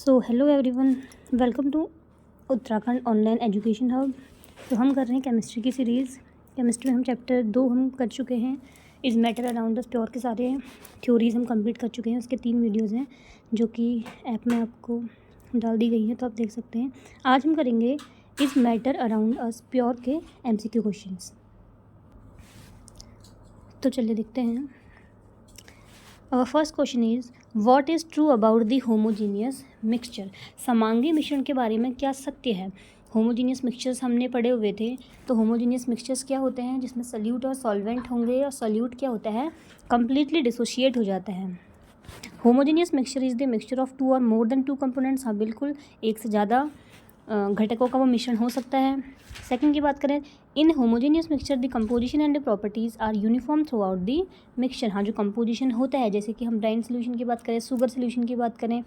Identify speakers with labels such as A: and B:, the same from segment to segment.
A: So hello everyone, welcome to Uttarakhand online education hub. तो हम कर रहे हैं केमिस्ट्री की सीरीज़। केमिस्ट्री में हम चैप्टर 2 हम कर चुके हैं। Is matter around us pure के सारे थ्योरीज हम कंप्लीट कर चुके हैं। उसके 3 वीडियोज़ हैं जो कि ऐप में आपको डाल दी गई हैं, तो आप देख सकते हैं। आज हम करेंगे is matter around us pure के MCQ क्वेश्चंस। तो चलिए देखते हैं। Our first question is, what is true about the homogeneous mixture? समांगी मिश्रण के बारे में क्या सत्य है? होमोजीनियस मिक्सचर्स हमने पढ़े हुए थे। तो होमोजीनियस मिक्सचर्स क्या होते हैं? जिसमें सल्यूट और सॉल्वेंट होंगे, और सल्यूट क्या होता है? कंप्लीटली डिसोशिएट हो जाता है। Homogeneous mixture is the mixture of 2 और मोर देन 2 कंपोनेंट्स। हाँ बिल्कुल, एक से ज़्यादा घटकों का वो मिश्रण हो सकता है। सेकंड की बात करें, in homogeneous mixture the composition and the properties are uniform throughout the mixture. हाँ, जो कंपोजिशन होता है, जैसे कि हम ब्राइन सोल्यूशन की बात करें, शुगर सोल्यूशन की बात करें,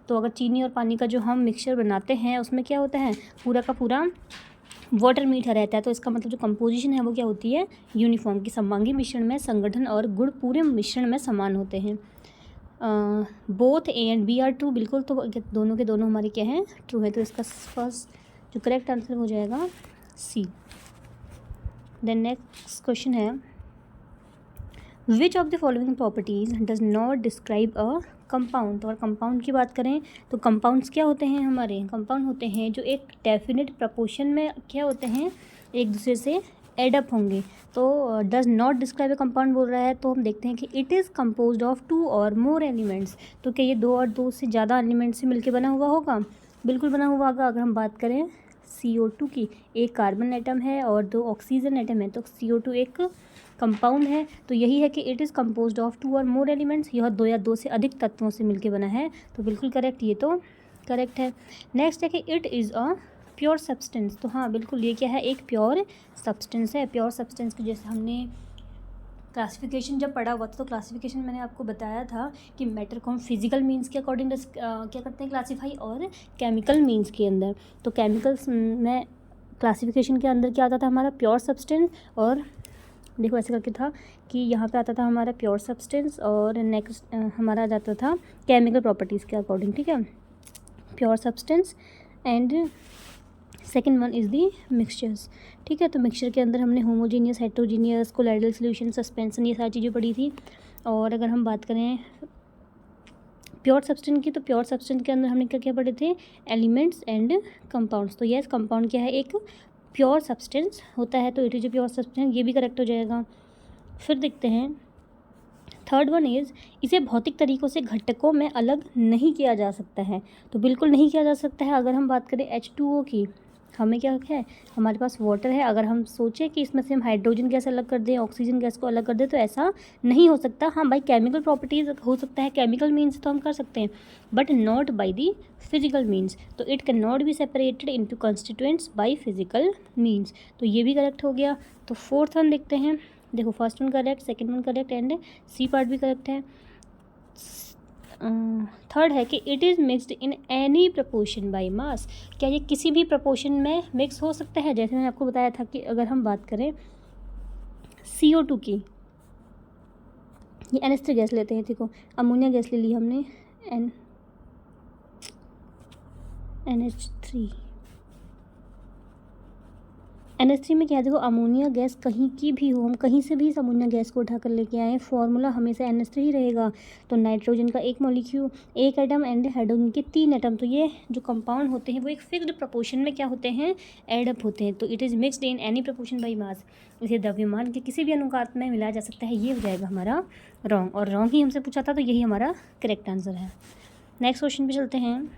A: तो अगर चीनी और पानी का जो हम मिक्सचर बनाते हैं उसमें क्या होता है, पूरा का पूरा वाटर मीठा रहता है। तो इसका मतलब जो कंपोजिशन है वो क्या होती है, यूनिफॉर्म। की समांगी मिश्रण में संगठन और गुण पूरे मिश्रण में समान होते हैं। Both A and B are true, बिल्कुल। तो दोनों के दोनों हमारे क्या हैं, ट्रू है। तो इसका फर्स्ट जो करेक्ट आंसर हो जाएगा सी। देन नेक्स्ट क्वेश्चन है, which of the following properties does not describe a compound. तो अगर कंपाउंड की बात करें तो कंपाउंड्स क्या होते हैं हमारे, कंपाउंड होते हैं जो एक डेफिनेट प्रपोर्शन में क्या होते हैं, एक दूसरे से एडअप होंगे। तो does not describe A compound बोल रहा है, तो हम देखते हैं कि इट इज़ कंपोज्ड ऑफ 2 और मोर एलिमेंट्स। तो क्या ये 2 और 2 से ज़्यादा एलिमेंट्स से मिलकर बना हुआ होगा? बिल्कुल बना हुआ होगा। अगर हम बात करें CO2 की, एक कार्बन एटम है और 2 ऑक्सीजन एटम है, तो CO2 एक कंपाउंड है। तो यही है कि इट इज़ कंपोज्ड ऑफ 2 और मोर एलिमेंट्स। यह 2 या 2 से अधिक तत्वों से मिलकर बना है। तो बिल्कुल करेक्ट, ये तो करेक्ट है। नेक्स्ट है कि it is a pure substance. तो हाँ बिल्कुल, ये क्या है, एक प्योर सब्सटेंस है। प्योर सब्सटेंस की जैसे हमने क्लासिफिकेशन जब पढ़ा हुआ था, तो क्लासिफिकेशन मैंने आपको बताया था कि मैटर को हम फिजिकल मीन्स के अकॉर्डिंग क्या करते हैं, क्लासीफाई, और केमिकल मीन्स के अंदर। तो केमिकल्स में क्लासिफिकेशन के अंदर क्या आता था हमारा, प्योर सब्सटेंस। और देखो ऐसे करके था कि यहाँ पे आता था हमारा प्योर सब्सटेंस, और नेक्स्ट हमारा आ जाता था केमिकल प्रॉपर्टीज़ के अकॉर्डिंग। ठीक है, pure substance and second one is the mixtures. ठीक है, तो मिक्सचर के अंदर हमने homogeneous, heterogeneous, colloidal solution, suspension, ये सारी चीज़ें पढ़ी थी। और अगर हम बात करें प्योर सब्सटेंस की, तो प्योर सब्सटेंस के अंदर हमने क्या क्या पढ़े थे, एलिमेंट्स एंड कंपाउंड्स। तो यस, कंपाउंड क्या है, एक प्योर सब्सटेंस होता है। तो it is a pure substance, ये भी करेक्ट हो जाएगा। फिर देखते हैं थर्ड वन इज़, इसे भौतिक तरीक़ों से घटकों में अलग नहीं किया जा सकता है। तो बिल्कुल नहीं किया जा सकता है। अगर हम बात करें H2O की, हमें क्या है, हमारे पास वाटर है। अगर हम सोचें कि इसमें से हम हाइड्रोजन गैस अलग कर दें, ऑक्सीजन गैस को अलग कर दें, तो ऐसा नहीं हो सकता। हाँ भाई, केमिकल प्रॉपर्टीज़ हो सकता है, केमिकल मीन्स तो हम कर सकते हैं, but not by the physical means. तो it can not be separated into constituents by physical means. तो ये भी करेक्ट हो गया। तो फोर्थ वन देखते हैं। देखो, first one correct, second one correct, and C part भी करेक्ट है। थर्ड है कि it is mixed in any proportion by mass. क्या ये किसी भी प्रपोर्शन में मिक्स हो सकता है? जैसे मैंने आपको बताया था कि अगर हम बात करें CO2 की, ये NH3 गैस लेते हैं। देखो, अमोनिया गैस ले ली हमने, NH3 में क्या है, देखो अमोनिया गैस कहीं की भी हो, हम कहीं से भी इस अमोनिया गैस को उठा कर लेके आएँ, फॉर्मूला हमेशा NH3 ही रहेगा। तो नाइट्रोजन का एक मॉलिक्यूल, एक एटम, एंड हाइड्रोजन के 3 एटम। तो ये जो कंपाउंड होते हैं वो एक फिक्स्ड प्रपोर्शन में क्या होते हैं, एडअप होते हैं। तो it is mixed in any proportion by mass. इसे द्रव्यमान के किसी भी अनुपात में मिलाया जा सकता है। ये हो जाएगा हमारा रॉन्ग, और रॉन्ग ही हमसे पूछा था, तो यही हमारा करेक्ट आंसर है। नेक्स्ट क्वेश्चन पे चलते हैं।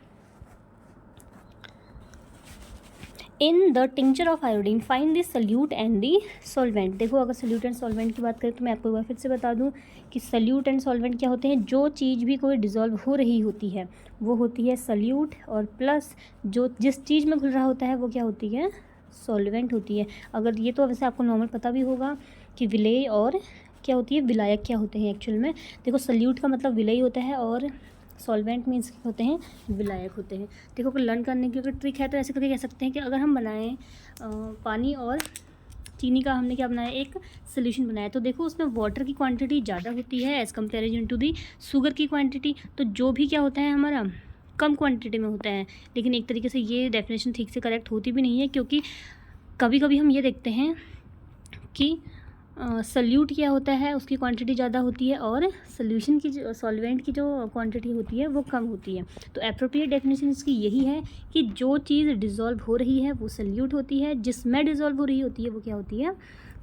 A: In the tincture of iodine find the solute and the solvent. देखो, अगर सल्यूट एंड सॉल्वेंट की बात करें तो मैं आपको एक बार फिर से बता दूं कि सल्यूट एंड सॉल्वेंट क्या होते हैं, जो चीज़ भी कोई डिज़ोल्व हो रही होती है वो होती है सल्यूट, और प्लस जो जिस चीज़ में घुल रहा होता है वो क्या होती है, सॉल्वेंट होती है। अगर ये तो वैसे आपको नॉर्मल पता भी होगा कि विलेय और क्या होती है, विलायक क्या होते हैं एक्चुअल में। देखो, सल्यूट का मतलब विलेय होता है, और सॉल्वेंट मीन्स होते हैं, विलायक होते हैं। देखो, अगर लर्न करने की अगर ट्रिक है तो ऐसे करके कह सकते हैं कि अगर हम बनाएं पानी और चीनी का, हमने क्या बनाया, एक सोल्यूशन बनाया, तो देखो उसमें वाटर की क्वांटिटी ज़्यादा होती है as comparison to the sugar की क्वांटिटी। तो जो भी क्या होता है हमारा कम क्वांटिटी में होता है। लेकिन एक तरीके से ये डेफिनेशन ठीक से करेक्ट होती भी नहीं है, क्योंकि कभी कभी हम ये देखते हैं कि सल्यूट क्या होता है, उसकी क्वांटिटी ज़्यादा होती है और सोल्यूशन की जो सॉल्वेंट की जो क्वांटिटी होती है वो कम होती है। तो एप्रोप्रिएट डेफिनेशन इसकी यही है कि जो चीज़ डिज़ोल्व हो रही है वो सल्यूट होती है, जिसमें डिज़ोल्व हो रही होती है वो क्या होती है,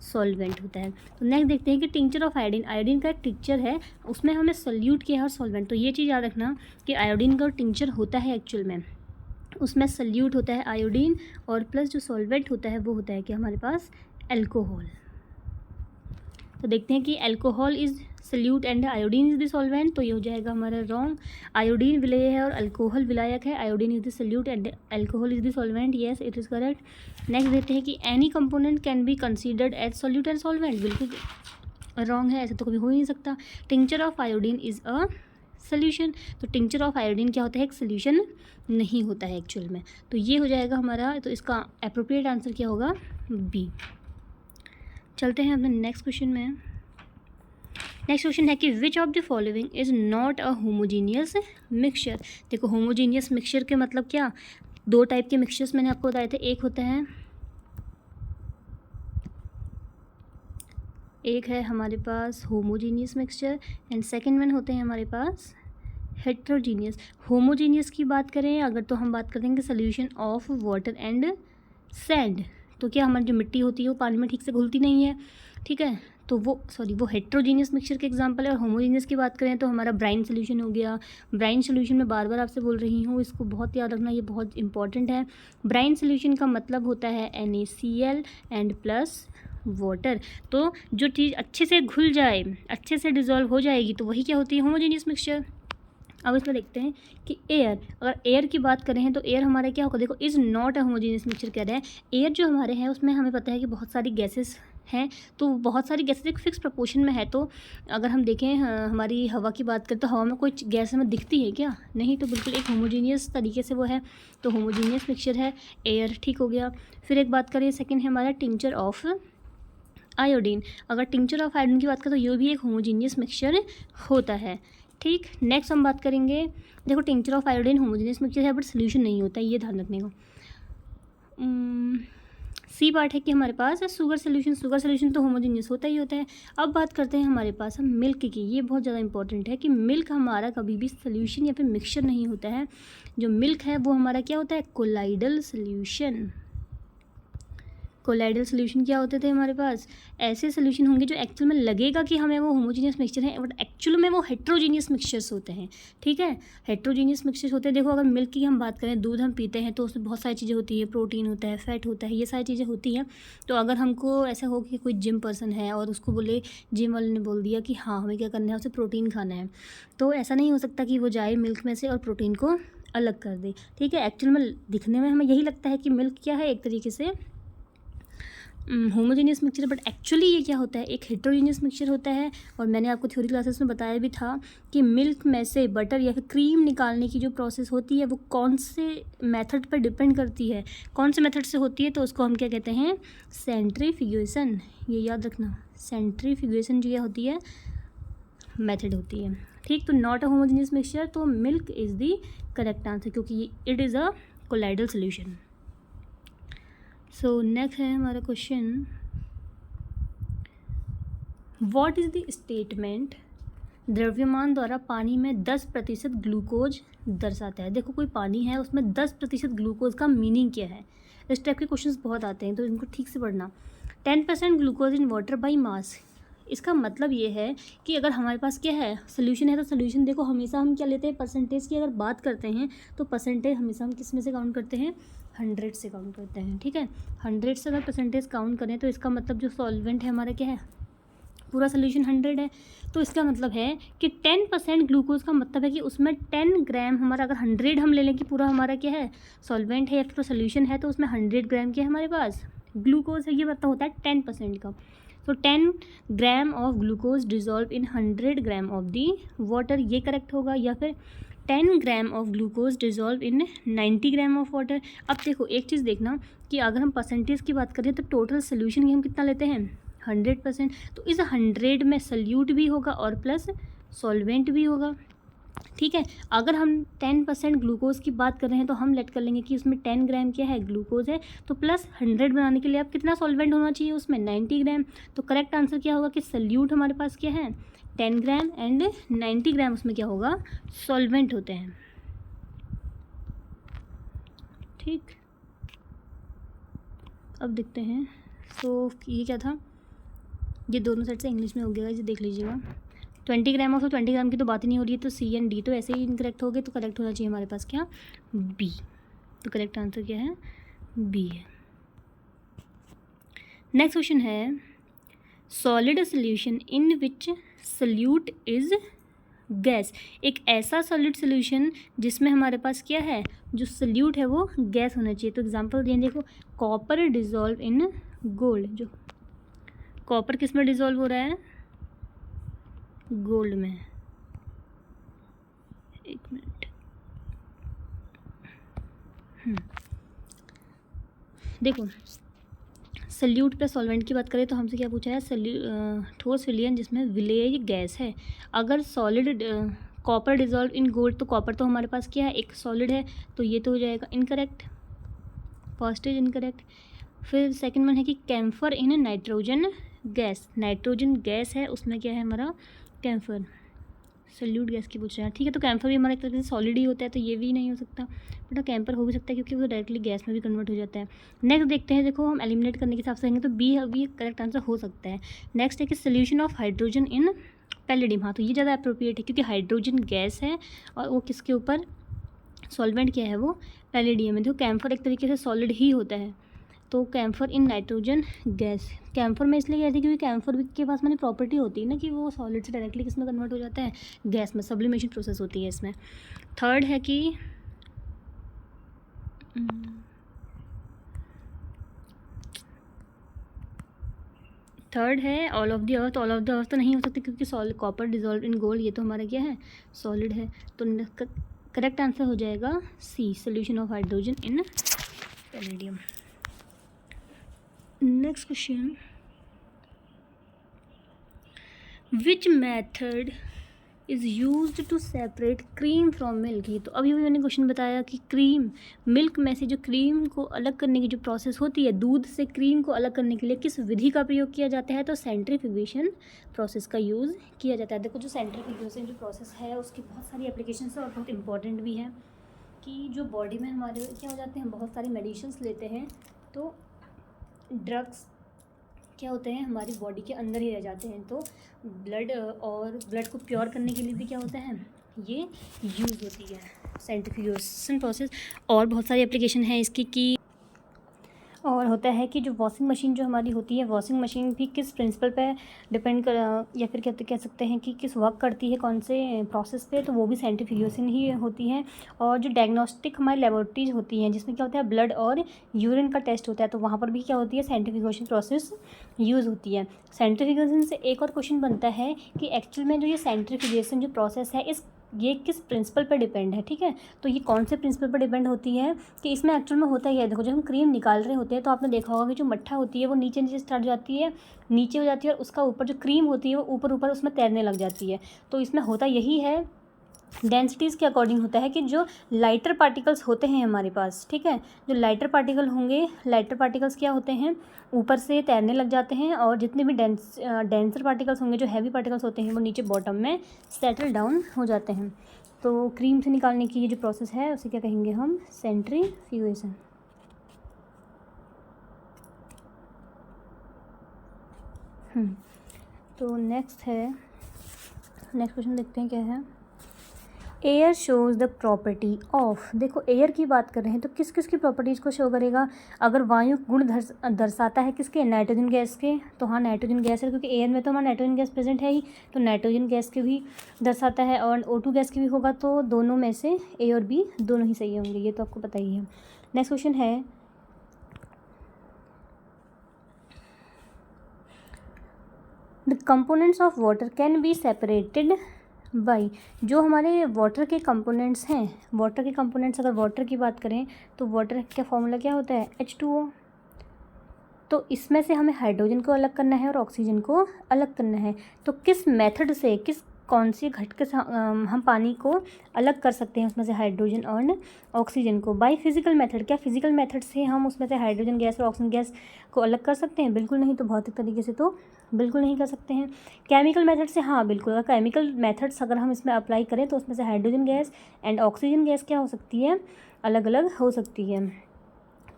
A: सॉल्वेंट होता है। तो नेक्स्ट देखते हैं कि टिंचर ऑफ आयोडीन, आयोडीन का एक टिंचर है, उसमें हमने सल्यूट किया है और सॉल्वेंट। तो ये चीज़ याद रखना कि आयोडीन का टिंचर होता है एक्चुअल में, उसमें सल्यूट होता है आयोडीन और प्लस जो सॉल्वेंट होता है वो होता है कि हमारे पास एल्कोहल। तो देखते हैं कि alcohol is solute and iodine is the solvent, तो ये हो जाएगा हमारा रॉन्ग। आयोडीन विलेय है और अल्कोहल विलायक है, iodine is the solute and alcohol is the solvent, yes it is correct. Next देखते हैं कि any component can be considered as solute and solvent, बिल्कुल रॉन्ग है, ऐसा तो कभी हो ही नहीं सकता। Tincture of iodine is a solution, तो टिंचर ऑफ आयोडीन क्या होता है, एक सोल्यूशन नहीं होता है एक्चुअल में। तो ये हो जाएगा हमारा, तो इसका एप्रोप्रिएट आंसर क्या होगा, बी। चलते हैं अपने नेक्स्ट क्वेश्चन में। नेक्स्ट क्वेश्चन है कि which of the following is not a homogeneous mixture. देखो होमोजीनियस मिक्सचर के मतलब क्या, दो टाइप के मिक्सचर्स मैंने आपको बताए थे, एक है हमारे पास homogeneous mixture and second one होते हैं हमारे पास हेट्रोजीनियस। होमोजीनियस की बात करें अगर तो हम बात करेंगे solution of water and sand, तो क्या हमारी जो मिट्टी होती है वो पानी में ठीक से घुलती नहीं है, ठीक है, तो वो हेट्रोजीनियस मिक्सचर के एग्जांपल है। और होमोजीनियस की बात करें तो हमारा ब्राइन सोल्यूशन हो गया। ब्राइन सोल्यूशन में बार बार आपसे बोल रही हूँ, इसको बहुत याद रखना, ये बहुत इंपॉर्टेंट है। ब्राइन सोल्यूशन का मतलब होता है NaCl एंड प्लस वाटर। तो जो चीज़ अच्छे से घुल जाए, अच्छे से डिज़ोल्व हो जाएगी, तो वही क्या होती है, होमोजीनियस मिक्सचर। अब इसमें देखते हैं कि एयर, अगर एयर की बात करें तो एयर हमारा क्या होगा, देखो is not a homogeneous mixture कह रहे हैं। एयर जो हमारे हैं उसमें हमें पता है कि बहुत सारी गैसेस हैं, तो बहुत सारी गैसेस एक फिक्स प्रपोर्शन में है। तो अगर हम देखें हमारी हवा की बात करें तो हवा में कोई गैस हमें दिखती है क्या, नहीं, तो बिल्कुल एक होमोजीनियस तरीके से वो है, तो होमोजीनियस मिक्सचर है एयर, ठीक हो गया। फिर एक बात करें, सेकेंड है हमारा टिंचर ऑफ आयोडीन। अगर टिंचर ऑफ आयोडीन की बात करें तो ये भी एक होमोजीनियस मिक्सचर होता है, ठीक। नेक्स्ट हम बात करेंगे, देखो tincture of iodine homogeneous mixture है बट सोल्यूशन नहीं होता है, ये ध्यान रखने को। सी पार्ट है कि हमारे पास है शुगर सोल्यूशन तो होमोजेनियस होता ही होता है। अब बात करते हैं हमारे पास हम मिल्क की, ये बहुत ज़्यादा इंपॉर्टेंट है कि मिल्क हमारा कभी भी सोल्यूशन या फिर मिक्सचर नहीं होता है। जो मिल्क है वो हमारा क्या होता है, कोलाइडल सोल्यूशन। कोलाइडल सोल्यूशन क्या होते थे हमारे पास, ऐसे सोल्यूशन होंगे जो एक्चुअल में लगेगा कि हमें वो होमोजीनियस मिक्सचर है बट एक्चुअल में वो हेट्रोजीनियस मिक्सचर्स होते हैं, ठीक है, हेट्रोजीनियस मिक्सचर्स होते हैं। देखो अगर मिल्क की हम बात करें, दूध हम पीते हैं तो उसमें बहुत सारी चीज़ें होती है, प्रोटीन होता है, फैट होता है, ये सारी चीज़ें होती हैं। तो अगर हमको ऐसा हो कि कोई जिम पर्सन है और उसको बोले, जिम वाले ने बोल दिया कि हाँ हमें क्या करना है, उसे प्रोटीन खाना है, तो ऐसा नहीं हो सकता कि वो जाए मिल्क में से और प्रोटीन को अलग कर दे, ठीक है। एक्चुअल में दिखने में हमें यही लगता है कि मिल्क क्या है, एक तरीके से होमोजेनियस मिक्सचर, बट एक्चुअली ये क्या होता है, एक हेट्रोजीनियस मिक्सचर होता है। और मैंने आपको थ्योरी क्लासेस में बताया भी था कि मिल्क में से बटर या फिर क्रीम निकालने की जो प्रोसेस होती है वो कौन से मेथड पर डिपेंड करती है, कौन से मेथड से होती है, तो उसको हम क्या कहते हैं, सेंट्रीफ्यूगेशन। ये याद रखना, सेंट्रीफ्यूगेशन जो यह होती है मेथड होती है, ठीक। तो नॉट अ होमोजेनियस मिक्सचर, तो milk is the correct answer क्योंकि it is a colloidal solution. So next है हमारा question, what is the statement द्रव्यमान द्वारा पानी में 10% ग्लूकोज दर्शाता है। देखो कोई पानी है उसमें 10% ग्लूकोज का मीनिंग क्या है, इस टाइप के क्वेश्चंस बहुत आते हैं तो इनको ठीक से पढ़ना। 10% glucose in water by mass, इसका मतलब ये है कि अगर हमारे पास क्या है, सोल्यूशन है, तो सोल्यूशन देखो हमेशा हम क्या लेते हैं, परसेंटेज की अगर बात करते हैं तो परसेंटेज हमेशा हम किस में से काउंट करते हैं, 100 से काउंट करते हैं, ठीक है। 100 से अगर परसेंटेज काउंट करें तो इसका मतलब जो सॉल्वेंट है हमारा क्या है, पूरा सोल्यूशन 100 है, तो इसका मतलब है कि 10% ग्लूकोज का मतलब है कि उसमें 10 ग्राम हमारा, अगर 100 हम ले लें कि पूरा हमारा क्या है, सॉल्वेंट है या फिर सोल्यूशन है, तो उसमें 100 ग्राम के हमारे पास ग्लूकोज है, ये मतलब होता है 10% का। तो 10 gram of glucose dissolve in 100 gram of the water, ये करेक्ट होगा, या फिर 10 gram of glucose dissolve in 90 gram of water. अब देखो एक चीज़ देखना कि अगर हम परसेंटेज की बात करें तो टोटल सोल्यूशन की हम कितना लेते हैं, 100%। तो इस 100 में सल्यूट भी होगा और प्लस सॉल्वेंट भी होगा, ठीक है। अगर हम 10% ग्लूकोज की बात कर रहे हैं तो हम लेट कर लेंगे कि उसमें 10 ग्राम क्या है, ग्लूकोज है। तो प्लस 100 बनाने के लिए अब कितना सॉल्वेंट होना चाहिए उसमें, 90 ग्राम। तो करेक्ट आंसर क्या होगा कि सल्यूट हमारे पास क्या है, 10 ग्राम एंड 90 ग्राम उसमें क्या होगा, सॉल्वेंट होते हैं। ठीक, अब देखते हैं। तो ये क्या था, ये दोनों साइड से इंग्लिश में हो गया, ये देख लीजिएगा। 20 ग्राम और 20 ग्राम की तो बात ही नहीं हो रही है, तो सी एंड डी तो ऐसे ही इनकरेक्ट हो गए। तो करेक्ट होना चाहिए हमारे पास क्या, बी। तो करेक्ट आंसर क्या है, बी है। नेक्स्ट क्वेश्चन है, solid solution in which solute is gas. एक ऐसा सॉलिड सोल्यूशन जिसमें हमारे पास क्या है, जो सल्यूट है वो गैस होना चाहिए। तो एग्जांपल दें, देखो कॉपर डिजॉल्व इन गोल्ड। जो कॉपर किस में डिजॉल्व हो रहा है, गोल्ड में। एक मिनट, देखो सल्यूट प्लस सॉल्वेंट की बात करें तो हमसे क्या पूछा है, ठोस विलयन जिसमें विलेय गैस है। अगर solid copper dissolve in gold, तो कॉपर तो हमारे पास क्या है, एक सॉलिड है, तो ये तो हो जाएगा इनकरेक्ट, फर्स्ट इज इनकरेक्ट। फिर सेकंड वन है कि camphor in nitrogen gas. Nitrogen gas है, उसमें क्या है हमारा कैम्फर, सल्यूट गैस की पूछ रहे हैं। ठीक है, तो कैम्फर भी हमारा एक तरह से सॉलिड ही होता है, तो ये भी नहीं हो सकता। बट कैम्फर हो भी सकता है क्योंकि वो डायरेक्टली गैस में भी कन्वर्ट हो जाता है। नेक्स्ट देखते हैं, देखो हम एलिमिनेट करने के हिसाब से तो बी अभी करेक्ट आंसर हो सकता है। नेक्स्ट है कि solution of hydrogen in palladium. हाँ, तो ये ज़्यादा अप्रोप्रिएट है क्योंकि हाइड्रोजन गैस है और वो किसके ऊपर, सॉल्वेंट क्या है वो पैलेडियम है। देखो कैम्फर एक तरीके से सॉलिड ही होता है, तो camphor in nitrogen gas. Camphor में इसलिए कहती है क्योंकि कैम्फर के पास मैंने प्रॉपर्टी होती है ना कि वो सॉलिड से डायरेक्टली किस में कन्वर्ट हो जाता है, गैस में, सब्लिमेशन प्रोसेस होती है इसमें। थर्ड है कि थर्ड है all of the earth. All of the earth तो नहीं हो सकती क्योंकि कॉपर डिजॉल्व इन गोल्ड, ये तो हमारा क्या है, सॉलिड है। तो करेक्ट आंसर हो जाएगा C, solution of hydrogen in palladium. Next question, which method is use to separate cream from milk. ये तो अभी मैंने क्वेश्चन बताया कि क्रीम, मिल्क में से जो क्रीम को अलग करने की जो प्रोसेस होती है, दूध से क्रीम को अलग करने के लिए किस विधि का प्रयोग किया जाता है, तो सेंट्रीफ्यूगेशन प्रोसेस का यूज़ किया जाता है। देखो जो सेंट्रीफ्यूगेशन जो प्रोसेस है उसकी बहुत सारी एप्लीकेशन है और बहुत इंपॉर्टेंट भी है कि जो बॉडी में हमारे क्या हो जाते हैं, बहुत सारी मेडिसिन्स लेते हैं तो ड्रग्स क्या होते हैं हमारी बॉडी के अंदर ही रह जाते हैं। तो ब्लड को प्योर करने के लिए भी क्या होता है, ये यूज़ होती है सेंट्रीफ्यूगेशन प्रोसेस। और बहुत सारी एप्लीकेशन है इसकी कि, और होता है कि जो वॉशिंग मशीन जो हमारी होती है, वॉशिंग मशीन भी किस प्रिंसिपल पे डिपेंड कर, या फिर कह सकते हैं कि किस वर्क करती है, कौन से प्रोसेस पे, तो वो भी सेंट्रीफ्यूगेशन ही होती है। और जो डायग्नोस्टिक हमारी लेबोरेटरीज होती हैं जिसमें क्या होता है, ब्लड और यूरिन का टेस्ट होता है, तो वहाँ पर भी क्या होती है, सेंट्रीफ्यूगेशन प्रोसेस यूज़ होती है। सेंट्रीफ्यूगेशन से एक और क्वेश्चन बनता है कि एक्चुअल में जो ये सेंट्रीफ्यूगेशन जो प्रोसेस है ये किस प्रिंसिपल पर डिपेंड है। ठीक है, तो ये कौन से प्रिंसिपल पर डिपेंड होती है कि इसमें एक्चुअल में होता ही है। देखो जब हम क्रीम निकाल रहे होते हैं तो आपने देखा होगा कि जो मट्ठा होती है वो नीचे नीचे स्टार्ट जाती है, नीचे हो जाती है, और उसका ऊपर जो क्रीम होती है वो ऊपर ऊपर उसमें तैरने लग जाती है। तो इसमें होता यही है, डेंसिटीज़ के अकॉर्डिंग होता है कि जो लाइटर पार्टिकल्स होते हैं हमारे पास, ठीक है, जो लाइटर पार्टिकल होंगे, लाइटर पार्टिकल्स क्या होते हैं, ऊपर से तैरने लग जाते हैं, और जितने भी डेंसर पार्टिकल्स होंगे, जो हैवी पार्टिकल्स होते हैं, वो नीचे बॉटम में सेटल डाउन हो जाते हैं। तो क्रीम से निकालने की ये जो प्रोसेस है उसे क्या कहेंगे हम, सेंट्रीफ्यूगेशन। तो नेक्स्ट क्वेश्चन देखते हैं क्या है। Air shows the property of. देखो एयर की बात कर रहे हैं तो किस किस की प्रॉपर्टीज़ को शो करेगा, अगर वायु गुण दर्शाता है किसके, नाइट्रोजन गैस के, तो हाँ नाइट्रोजन गैस है क्योंकि एयर में तो हमारा नाइट्रोजन गैस प्रेजेंट है ही, तो नाइट्रोजन गैस के भी दर्शाता है। और O2 गैस की भी होगा, तो दोनों में से ए और बी दोनों ही सही होंगे, ये तो आपको पता ही है। नेक्स्ट क्वेश्चन है, the components of water can be separated by. जो हमारे वाटर के कंपोनेंट्स हैं, वाटर के कंपोनेंट्स, अगर वाटर की बात करें तो वाटर का फॉर्मूला क्या होता है, H2O। तो इसमें से हमें हाइड्रोजन को अलग करना है और ऑक्सीजन को अलग करना है। तो किस मेथड से, किस कौन सी घटक से हम पानी को अलग कर सकते हैं उसमें से हाइड्रोजन और ऑक्सीजन को? By physical method. क्या फिजिकल मेथड से हम उसमें से हाइड्रोजन गैस और ऑक्सीजन गैस को अलग कर सकते हैं? बिल्कुल नहीं। तो भौतिक तरीके से तो बिल्कुल नहीं कर सकते हैं। केमिकल मेथड से हाँ बिल्कुल। अगर केमिकल मेथड्स अगर हम इसमें अप्लाई करें तो उसमें से hydrogen gas and oxygen gas क्या हो सकती है? अलग अलग हो सकती है।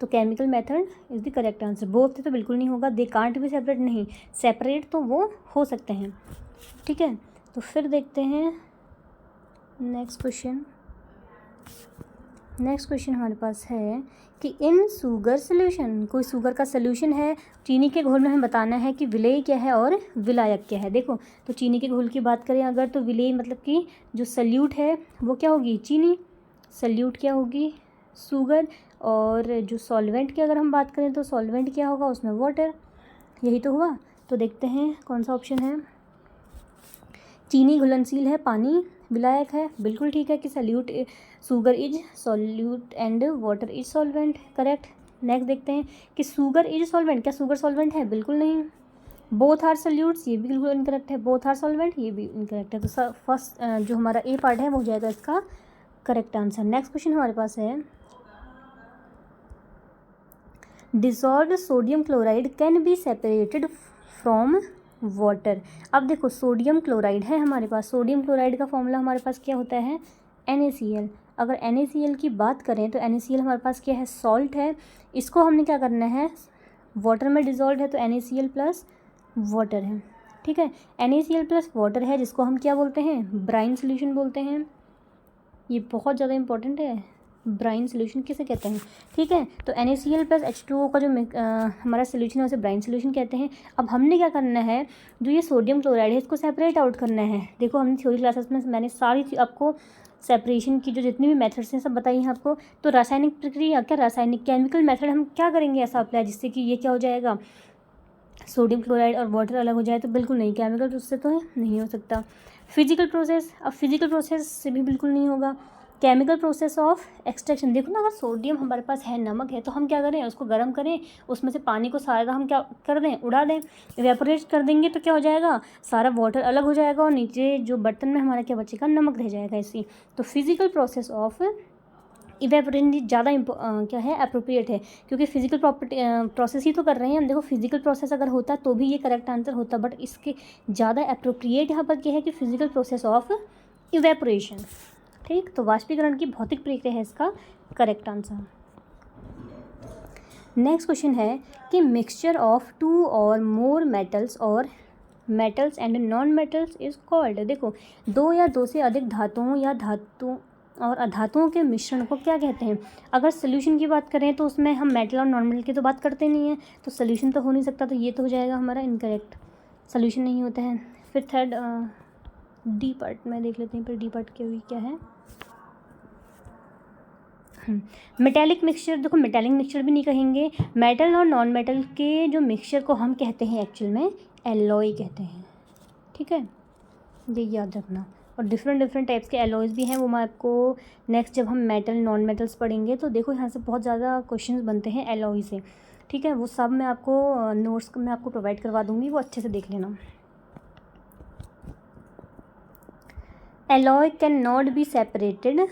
A: तो chemical method is the correct answer. Both तो बिल्कुल नहीं होगा। दे कांट भी सेपरेट, नहीं, सेपरेट तो वो हो सकते हैं। ठीक है, तो फिर देखते हैं नेक्स्ट क्वेश्चन। नेक्स्ट क्वेश्चन हमारे पास है कि इन शुगर सोल्यूशन, कोई शुगर का सोल्यूशन है, चीनी के घोल में हमें बताना है कि विलेय क्या है और विलायक क्या है। देखो, तो चीनी के घोल की बात करें अगर, तो विलेय मतलब कि जो सल्यूट है वो क्या होगी? चीनी। सल्यूट क्या होगी? शुगर। और जो सॉल्वेंट की अगर हम बात करें तो सॉल्वेंट क्या होगा? उसमें वाटर। यही तो हुआ। तो देखते हैं कौन सा ऑप्शन है। चीनी घुलनशील है, पानी विलायक है। बिल्कुल ठीक है कि solute, sugar is solute and water is solvent. Correct. Next देखते हैं कि शुगर इज सॉल्वेंट। क्या शुगर सॉल्वेंट है? बिल्कुल नहीं। बोथ आर सल्यूट्स, ये भी बिल्कुल इनकरेक्ट है। बोथ आर सॉल्वेंट, ये भी इनकरेक्ट है। तो फर्स्ट जो हमारा ए पार्ट है वो हो जाएगा इसका करेक्ट आंसर। नेक्स्ट क्वेश्चन हमारे पास है dissolved sodium chloride can be separated from water. अब देखो, सोडियम क्लोराइड है हमारे पास। सोडियम क्लोराइड का फॉर्मूला हमारे पास क्या होता है? NaCl। अगर NaCl की बात करें तो NaCl हमारे पास क्या है? सॉल्ट है। इसको हमने क्या करना है? वाटर में डिज़ोल्व है तो NaCl प्लस वाटर है। ठीक है, NaCl प्लस वाटर है जिसको हम क्या बोलते हैं? ब्राइन सोल्यूशन बोलते हैं। ये बहुत ज़्यादा इंपॉर्टेंट है। ब्राइन सोल्यूशन किसे कहते हैं? ठीक है, तो NaCl प्लस H2O का जो हमारा सोल्यूशन है उसे ब्राइन सोल्यूशन कहते हैं। अब हमने क्या करना है? जो ये सोडियम क्लोराइड है इसको सेपरेट आउट करना है। देखो, हमने थ्योरी क्लासेस में मैंने सारी आपको सेपरेशन की जो जितनी भी मेथड्स हैं सब बताई हैं आपको। तो रासायनिक प्रक्रिया, क्या रासायनिक केमिकल मेथड हम क्या करेंगे ऐसा अप्लाई जिससे कि ये क्या हो जाएगा? सोडियम क्लोराइड और वाटर अलग हो जाए? तो बिल्कुल नहीं, केमिकल प्रोसेस से तो नहीं हो सकता। फिजिकल प्रोसेस, अब फिजिकल प्रोसेस से भी बिल्कुल नहीं होगा। केमिकल प्रोसेस ऑफ एक्सट्रैक्शन, देखो ना, अगर सोडियम हमारे पास है, नमक है, तो हम क्या करें? उसको गर्म करें, उसमें से पानी को सारा हम क्या कर दें? उड़ा दें, इवेपोरेट कर देंगे। तो क्या हो जाएगा? सारा वाटर अलग हो जाएगा और नीचे जो बर्तन में हमारा क्या बचेगा? नमक रह जाएगा ऐसी। तो फिजिकल प्रोसेस ऑफ इवेपोरेशन ज़्यादा क्या है? अप्रोप्रिएट है, क्योंकि फिजिकल प्रॉपर्टी प्रोसेस ही तो कर रहे हैं हम। देखो, फिजिकल प्रोसेस अगर होता तो भी ये करेक्ट आंसर होता, बट इसके ज़्यादा अप्रोप्रिएट यहाँ पर क्या है कि फिजिकल प्रोसेस ऑफ इवेपोरेशन। ठीक, तो वाष्पीकरण की भौतिक प्रक्रिया है इसका करेक्ट आंसर। नेक्स्ट क्वेश्चन है कि मिक्सचर ऑफ 2 और मोर मेटल्स और metals and non metals is called. देखो, 2 या 2 से अधिक धातुओं या धातु और अधातुओं के मिश्रण को क्या कहते हैं? अगर सोल्यूशन की बात करें तो उसमें हम मेटल और नॉन मेटल की तो बात करते नहीं हैं, तो सोल्यूशन तो हो नहीं सकता। तो ये तो हो जाएगा हमारा इनकरेक्ट, सोल्यूशन नहीं होता है। फिर थर्ड डी पार्ट में देख लेते हैं। फिर डी पार्ट के भी क्या है? Metallic mixture. देखो, मेटेलिक मिक्सचर भी नहीं कहेंगे। मेटल और नॉन मेटल के जो मिक्सचर को हम कहते हैं एक्चुअल में एलॉय कहते हैं। ठीक है, ये याद रखना। और डिफरेंट टाइप्स के एलॉयज़ भी हैं, वो मैं आपको नेक्स्ट जब हम मेटल नॉन मेटल्स पढ़ेंगे तो देखो यहाँ से बहुत ज़्यादा क्वेश्चंस बनते हैं एलॉय से। ठीक है, वो सब मैं आपको नोट्स में आपको प्रोवाइड करवा दूँगी, वो अच्छे से देख लेना। Alloy can not be separated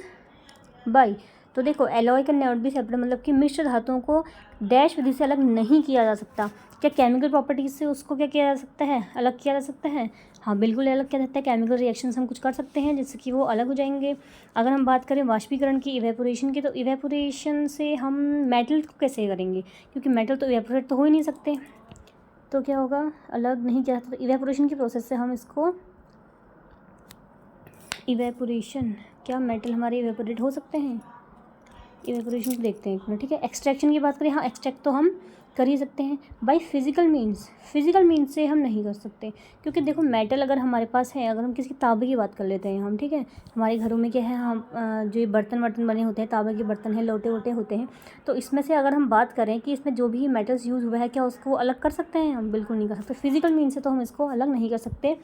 A: bye. तो देखो, alloy can not B separate मतलब कि मिश्र धातुओं को डैश विधि से अलग नहीं किया जा सकता। क्या केमिकल प्रॉपर्टीज से उसको क्या किया जा सकता है? अलग किया जा सकता है। हाँ, बिल्कुल अलग किया जा सकता है। केमिकल रिएक्शंस हम कुछ कर सकते हैं जिससे कि वो अलग हो जाएंगे। अगर हम बात करें वाष्पीकरण की, इवेपोरेशन की, तो इवेपोरेशन से हम मेटल को कैसे करेंगे? क्योंकि मेटल तो इवेपोरेट तो हो ही नहीं सकते, तो क्या होगा? अलग नहीं किया सकता। इवेपोरेशन की प्रोसेस से हम इसको इवेपोरेशन, क्या मेटल हमारे इवेपोरेट हो सकते हैं? इवेपोरेशन को देखते हैं एक मिनट। ठीक है, एक्सट्रैक्शन की बात करें, हाँ एक्सट्रैक्ट तो हम कर ही सकते हैं bye physical means. Physical means से हम नहीं कर सकते, क्योंकि देखो मेटल अगर हमारे पास है, अगर हम किसी तांबे की बात कर लेते हैं हम, ठीक है, हमारे घरों में क्या है, हम जो ये बर्तन बने होते हैं, तांबे के बर्तन हैं, लोटे वोटे होते हैं, तो इसमें से अगर हम बात करें कि इसमें जो भी मेटल्स यूज़ हुआ है, क्या उसको अलग कर सकते हैं? हम बिल्कुल नहीं कर सकते। फिजिकल मीन्स से तो हम इसको अलग नहीं कर सकते।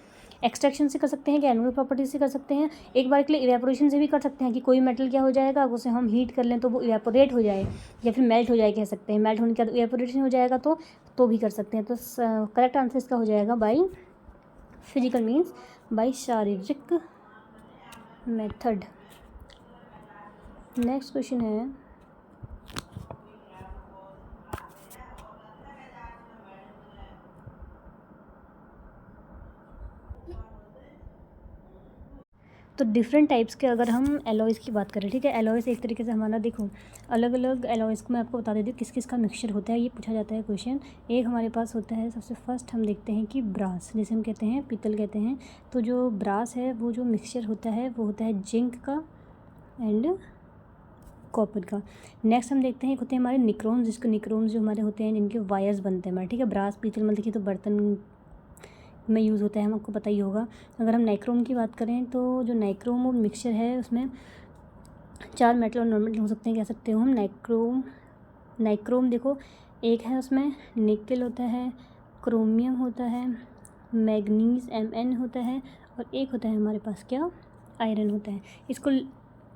A: एक्सट्रैक्शन से कर सकते हैं, केमिकल प्रॉपर्टीज से कर सकते हैं, एक बार के लिए इवेपोरेशन से भी कर सकते हैं कि कोई मेटल क्या हो जाएगा, उसे हम हीट कर लें तो वो इवेपोरेट हो जाए या फिर मेल्ट हो जाए, कह सकते हैं। मेल्ट होने के बाद इवेपोरेशन हो जाएगा तो भी कर सकते हैं। तो करेक्ट आंसर इसका हो जाएगा बाई फिजिकल मीन्स बाय शारीरिक मेथड। नेक्स्ट क्वेश्चन है तो डिफरेंट टाइप्स के अगर हम एलॉयज़ की बात करें, ठीक है, एलॉयज़ एक तरीके से हमारा देखो अलग अलग एलॉयज़ को मैं आपको बता देती हूँ किस किस का मिक्सचर होता है, ये पूछा जाता है क्वेश्चन। एक हमारे पास होता है सबसे फर्स्ट हम देखते हैं कि ब्रास, जैसे हम कहते हैं पीतल कहते हैं, तो जो ब्रास है वो जो मिक्सचर होता है वो होता है जिंक का एंड कॉपर का। नेक्स्ट हम देखते हैं एक होते हैं हमारे निक्रोम्स, जिसको निक्रोम्स जो हमारे होते हैं जिनके वायर्स बनते हैं हमारे, ठीक है। ब्रास पीतल मतलब देखिए तो बर्तन में यूज़ होता है, हमको पता ही होगा। अगर हम नाइक्रोम की बात करें तो जो नाइक्रोम और मिक्सचर है उसमें 4 मेटल और नॉन मेटल हो सकते हैं, कह सकते हो हम। नाइक्रोम देखो एक है उसमें निकल होता है, क्रोमियम होता है, मैग्नीज Mn होता है, और एक होता है हमारे पास क्या, आयरन होता है। इसको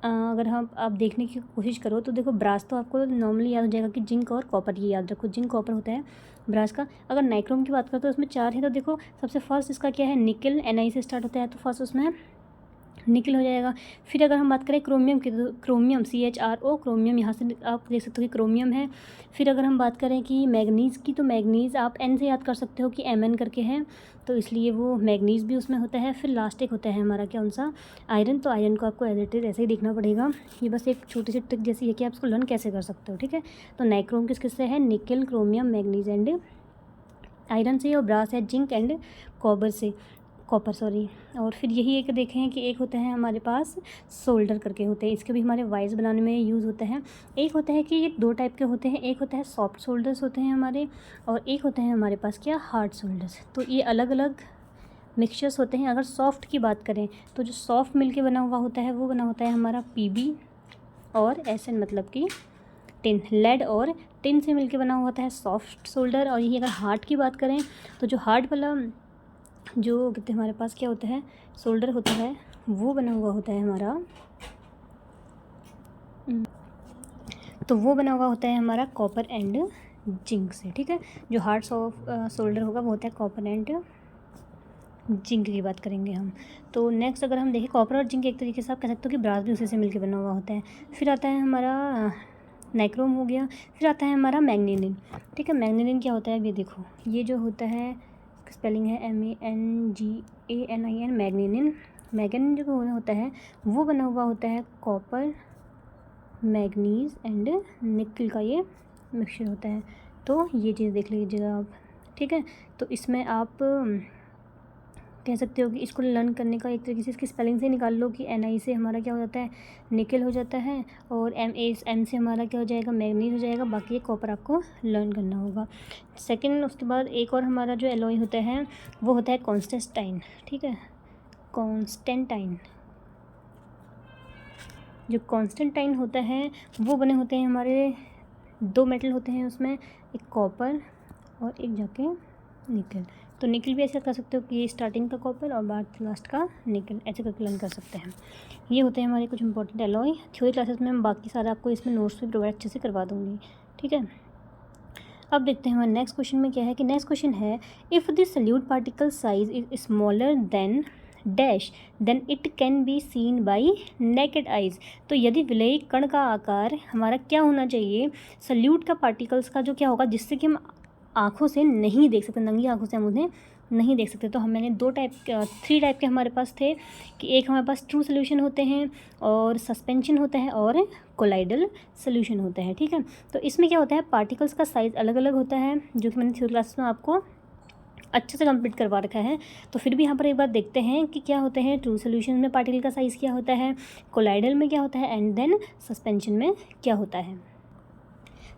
A: अगर हम आप देखने की कोशिश करो तो देखो ब्रास तो आपको नॉर्मली याद हो जाएगा कि जिंक और कॉपर, ये याद रखो जिंक कॉपर होता है ब्रास का। अगर नाइक्रोम की बात करो तो उसमें 4 है, तो देखो सबसे फर्स्ट इसका क्या है, निकल Na से स्टार्ट होता है, तो फर्स्ट उसमें निकल हो जाएगा। फिर अगर हम बात करें क्रोमियम की तो क्रोमियम CHRO क्रोमियम, यहाँ से आप देख सकते हो कि क्रोमियम है। फिर अगर हम बात करें कि मैग्नीज़ की तो मैग्नीज़ आप N से याद कर सकते हो कि Mn करके है, तो इसलिए वो मैग्नीज़ भी उसमें होता है। फिर लास्ट एक होता है हमारा क्या, उनसा आयरन, तो आयरन को आपको एज इट इज़ ऐसे ही देखना पड़ेगा। ये बस एक छोटी सी ट्रिक जैसी है कि आप इसको लर्न कैसे कर सकते हो, ठीक है। तो नाइक्रोम किस किस से है, निकल क्रोमियम मैग्नीज़ एंड आयरन से, और ब्रास है जिंक एंड कॉपर सॉरी। और फिर यही एक देखें कि एक होता है हमारे पास सोल्डर करके होते हैं, इसके भी हमारे वाइस बनाने में यूज़ होता है। एक होता है कि ये 2 टाइप के होते हैं, एक होता है सॉफ्ट सोल्डर्स होते हैं हमारे, और एक होता है हमारे पास क्या, हार्ड सोल्डर्स। तो ये अलग अलग मिक्सचर्स होते हैं। अगर सॉफ्ट की बात करें तो जो सॉफ्ट मिल के बना हुआ होता है वो बना होता है हमारा Pb और Sn, मतलब कि टिन, लेड और टिन से मिलके बना हुआ होता है सॉफ्ट सोल्डर। और यही अगर हार्ड की बात करें तो जो हार्ड वाला जो कहते हैं हमारे पास क्या होता है, सोल्डर होता है, वो बना हुआ होता है हमारा, तो वो बना हुआ होता है हमारा कॉपर एंड जिंक से, ठीक है। जो हार्ड सोल्डर होगा वो होता है कॉपर एंड जिंक की बात करेंगे हम। तो नेक्स्ट अगर हम देखें कॉपर और जिंक एक तरीके से आप कह सकते हो कि ब्रास भी उसी से मिलकर बना हुआ होता है। फिर आता है हमारा नाइक्रोम हो गया। फिर आता है हमारा मैग्नीनिन, ठीक है। मैग्नीनिन क्या होता है, ये देखो ये जो होता है स्पेलिंग है MANGANIN, मैग्नीनिन। मैग्नीनिन जो होता है वो बना हुआ होता है कॉपर मैग्नीज एंड निकल का ये मिक्सचर होता है। तो ये चीज़ देख लीजिएगा आप, ठीक है। तो इसमें आप कह सकते हो कि इसको लर्न करने का एक तरीके से इसकी स्पेलिंग से निकाल लो कि Na से हमारा क्या हो जाता है, निकल हो जाता है, और M से हमारा क्या हो जाएगा, मैग्नीज हो जाएगा। बाकी ये कॉपर आपको लर्न करना होगा। सेकंड उसके बाद एक और हमारा जो एलॉय होता है वो होता है कॉन्स्टेंटाइन, ठीक है, कॉन्स्टेंटाइन। जो कॉन्स्टेंटाइन होता है वो बने होते हैं हमारे 2 मेटल होते हैं उसमें, एक कॉपर और एक जाके निकल। तो निकल भी ऐसे कर सकते हो कि ये स्टार्टिंग का कॉपर और बाद लास्ट का निकल, ऐसे करके लर्न कर सकते हैं। ये होते हैं हमारे कुछ इंपॉर्टेंट एलॉय। थ्योरी क्लासेस में हम बाकी सारा आपको इसमें नोट्स भी प्रोवाइड अच्छे से करवा दूँगी, ठीक है। अब देखते हैं हमारे नेक्स्ट क्वेश्चन में क्या है कि नेक्स्ट क्वेश्चन है if the solute particle size is smaller than dash then it can be seen by naked eyes. तो यदि विलेय कण का आकार हमारा क्या होना चाहिए, सल्यूट का पार्टिकल्स का जो क्या होगा, जिससे कि हम आँखों से नहीं देख सकते, नंगी आँखों से हम उन्हें नहीं देख सकते। तो हम मैंने 3 टाइप के हमारे पास थे कि एक हमारे पास ट्रू सोल्यूशन होते हैं, और सस्पेंशन होता है, और कोलाइडल सोल्यूशन होता है, ठीक है। तो इसमें क्या होता है, पार्टिकल्स का साइज़ अलग अलग होता है, जो कि मैंने थ्योरी क्लास में आपको अच्छे से कंप्लीट करवा रखा है। तो फिर भी यहाँ पर एक बार देखते हैं कि क्या होते हैं, ट्रू सोल्यूशन में पार्टिकल का साइज़ क्या होता है, कोलाइडल में क्या होता है, एंड देन सस्पेंशन में क्या होता है।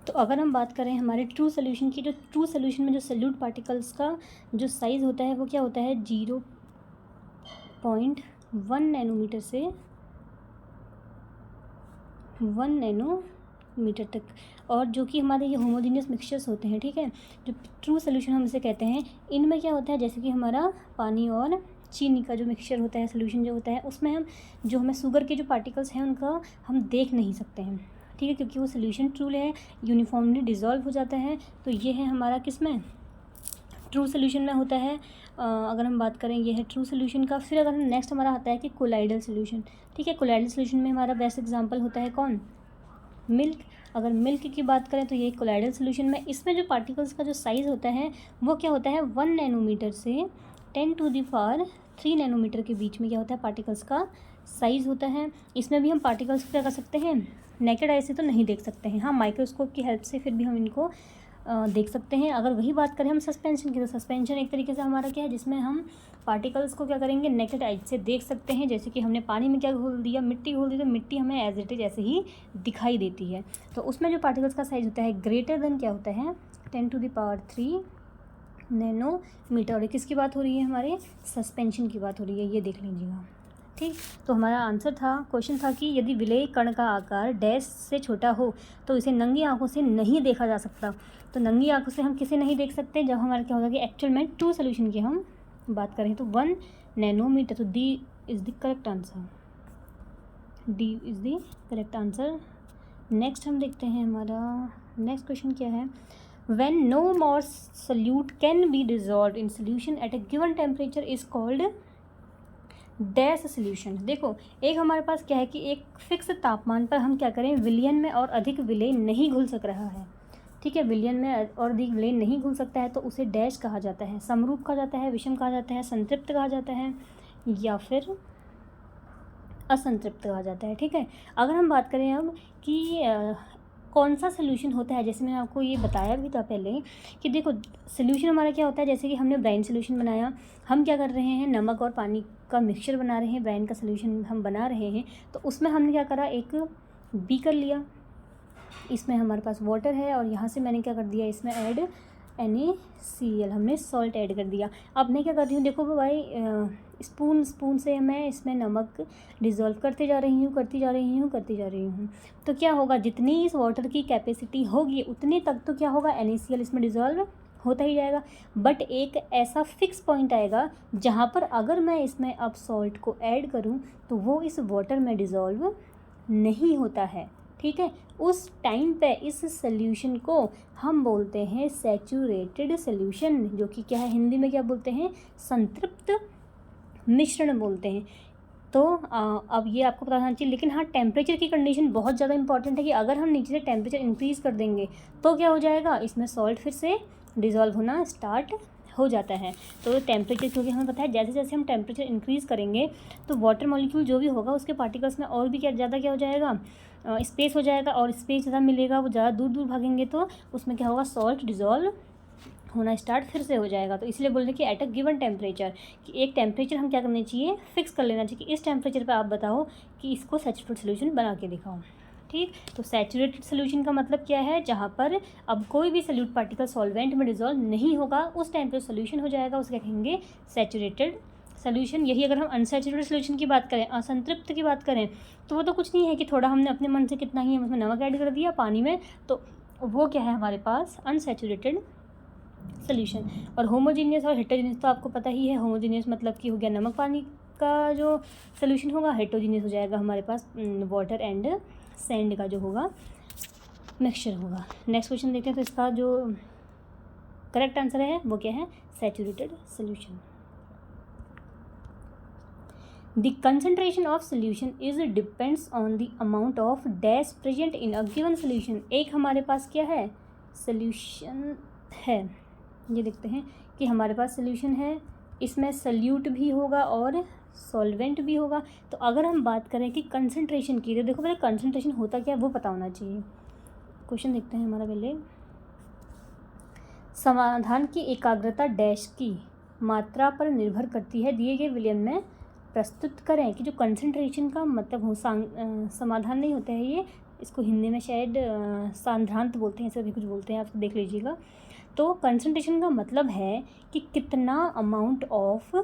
A: तो अगर हम बात करें हमारे ट्रू सोल्यूशन की, जो ट्रू सोल्यूशन में जो सल्यूट पार्टिकल्स का जो साइज़ होता है वो क्या होता है, 0.1 नैनोमीटर से 1 नैनोमीटर तक। और जो कि हमारे ये होमोजेनियस मिक्सचर्स होते हैं, ठीक है, जो ट्रू सोल्यूशन हम इसे कहते हैं, इनमें क्या होता है, जैसे कि हमारा पानी और चीनी का जो मिक्सचर होता है, सोल्यूशन जो होता है, उसमें हम जो हमें शुगर के जो पार्टिकल्स हैं उनका हम देख नहीं सकते हैं, ठीक है, क्योंकि वो सोल्यूशन ट्रू है, यूनिफॉर्मली डिज़ोल्व हो जाता है। तो ये है हमारा किस में, ट्रू सोल्यूशन में होता है। अगर हम बात करें ये है ट्रू सोल्यूशन का। फिर अगर हम नेक्स्ट हमारा आता है कि कोलाइडल सोल्यूशन। ठीक है, कोलाइडल सोल्यूशन में हमारा बेस्ट एग्जांपल होता है कौन, मिल्क। अगर मिल्क की बात करें तो ये कोलाइडल सोल्यूशन में, इसमें जो पार्टिकल्स का जो साइज़ होता है वो क्या होता है 1 नैनोमीटर से 10⁻³ नैनोमीटर के बीच में क्या होता है पार्टिकल्स का साइज़ होता है। इसमें भी हम पार्टिकल्स को क्या कर सकते हैं, नेकेड आई से तो नहीं देख सकते हैं, हाँ माइक्रोस्कोप की हेल्प से फिर भी हम इनको देख सकते हैं। अगर वही बात करें हम सस्पेंशन की, तो सस्पेंशन एक तरीके से हमारा क्या है जिसमें हम पार्टिकल्स को क्या करेंगे नेकेड आई से देख सकते हैं। जैसे कि हमने पानी में क्या घोल दिया, मिट्टी घोल दी, तो मिट्टी हमें एज इट इज ऐसे ही दिखाई देती है। तो उसमें जो पार्टिकल्स का साइज़ होता है ग्रेटर देन क्या होता है 10⁻³ नैनोमीटर। और किसकी बात हो रही है, हमारे सस्पेंशन की बात हो रही है, ये देख लीजिएगा। ठीक, तो हमारा आंसर था, क्वेश्चन था कि यदि विलेय कण का आकार डैश से छोटा हो तो इसे नंगी आंखों से नहीं देखा जा सकता। तो नंगी आंखों से हम किसे नहीं देख सकते, जब हमारा क्या होगा कि एक्चुअल में ट्रू सोल्यूशन की हम बात करें तो 1 नैनोमीटर। तो D is the correct answer, D is the correct answer. Next हम देखते हैं हमारा नेक्स्ट क्वेश्चन क्या है। When no more solute can be dissolved in solution at a given temperature is called dash solution. देखो एक हमारे पास क्या है कि एक फिक्स तापमान पर हम क्या करें, विलयन में और अधिक विलय नहीं घुल सक रहा है। ठीक है, विलयन में और अधिक विलय नहीं घुल सकता है तो उसे डैश कहा जाता है, समरूप कहा जाता है, विषम कहा जाता है, संतृप्त कहा जाता है या फिर असंतृप्त कहा जाता है। ठीक है, अगर हम बात करें अब कि कौन सा सोल्यूशन होता है, जैसे मैंने आपको ये बताया भी था पहले कि देखो सोल्यूशन हमारा क्या होता है, जैसे कि हमने ब्राइन सोल्यूशन बनाया, हम क्या कर रहे हैं नमक और पानी का मिक्सचर बना रहे हैं, ब्राइन का सोल्यूशन हम बना रहे हैं। तो उसमें हमने क्या करा, एक बीकर लिया, इसमें हमारे पास वाटर है और यहाँ से मैंने क्या कर दिया, इसमें ऐड NaCl, हमने सॉल्ट ऐड कर दिया। अब मैं क्या कर रही हूँ, देखो भाई स्पून से मैं इसमें नमक डिज़ोल्व करते जा रही हूँ। तो क्या होगा, जितनी इस वाटर की कैपेसिटी होगी उतने तक तो क्या होगा NaCl इसमें डिज़ोल्व होता ही जाएगा। बट एक ऐसा फिक्स पॉइंट आएगा जहाँ पर अगर मैं इसमें अब सॉल्ट को ऐड करूँ तो वो इस वाटर में डिज़ोल्व नहीं होता है। ठीक है, उस टाइम पे इस सोल्यूशन को हम बोलते हैं सैचुरेटेड सोल्यूशन, जो कि क्या है हिंदी में क्या बोलते हैं, संतृप्त मिश्रण बोलते हैं। तो अब ये आपको पता होना चाहिए। लेकिन हाँ, टेम्परेचर की कंडीशन बहुत ज़्यादा इंपॉर्टेंट है कि अगर हम नीचे से टेम्परेचर इंक्रीज़ कर देंगे तो क्या हो जाएगा, इसमें सॉल्ट फिर से डिज़ोल्व होना स्टार्ट हो जाता है। तो टेम्परेचर, क्योंकि हमें पता है जैसे जैसे हम टेम्परेचर इंक्रीज़ करेंगे तो वाटर मॉलिक्यूल जो भी होगा उसके पार्टिकल्स में और भी क्या ज़्यादा क्या हो जाएगा, स्पेस हो जाएगा, और स्पेस ज़्यादा मिलेगा, वो ज़्यादा दूर दूर भागेंगे तो उसमें क्या होगा, सॉल्ट डिज़ोल्व होना स्टार्ट फिर से हो जाएगा। तो इसलिए बोल रहे हैं कि एट अ गिवन टेम्परेचर, कि एक टेम्परेचर हम क्या करना चाहिए, फिक्स कर लेना चाहिए कि इस टेम्परेचर पे आप बताओ कि इसको सैचुरेटेड सोल्यूशन बना के दिखाओ। ठीक, तो सैचुरेटेड सोल्यूशन का मतलब क्या है, जहाँ पर अब कोई भी सोल्यूट पार्टिकल सॉल्वेंट में डिज़ोल्व नहीं होगा, उस टाइम पे सोल्यूशन हो जाएगा, उसके कहेंगे सैचुरेटेड सोल्यूशन। यही अगर हम अनसैचुरेटेड सोल्यूशन की बात करें, असंतृप्त की बात करें, तो वो तो कुछ नहीं है कि थोड़ा हमने अपने मन से कितना ही उसमें नमक ऐड कर दिया पानी में, तो वो क्या है हमारे पास अनसैचुरेटेड सोल्यूशन। और होमोजीनियस और हेटेरोजीनियस तो आपको पता ही है, होमोजीनियस मतलब कि हो गया नमक पानी का जो सोल्यूशन होगा, हेटेरोजीनियस हो जाएगा हमारे पास वाटर एंड सैंड का जो होगा मिक्सचर होगा। नेक्स्ट क्वेश्चन देखते हैं, तो इसका जो करेक्ट आंसर है वो क्या है, saturated solution. The concentration of solution is depends on the amount of dash present in a given solution। एक हमारे पास क्या है, सोल्यूशन है, ये देखते हैं कि हमारे पास सोल्यूशन है, इसमें सल्यूट भी होगा और सॉल्वेंट भी होगा। तो अगर हम बात करें कि कंसंट्रेशन की, तो देखो पहले कंसंट्रेशन होता क्या है वो पता होना चाहिए। क्वेश्चन देखते हैं हमारा पहले, समाधान की एकाग्रता डैश की मात्रा पर निर्भर करती है, दिए गए विलयन में प्रस्तुत करें। कि जो कंसंट्रेशन का मतलब हो, समाधान नहीं होता है ये, इसको हिंदी में शायद सांद्रांत बोलते हैं, ऐसा भी कुछ बोलते हैं, आप देख लीजिएगा। तो कंसंट्रेशन का मतलब है कि कितना अमाउंट ऑफ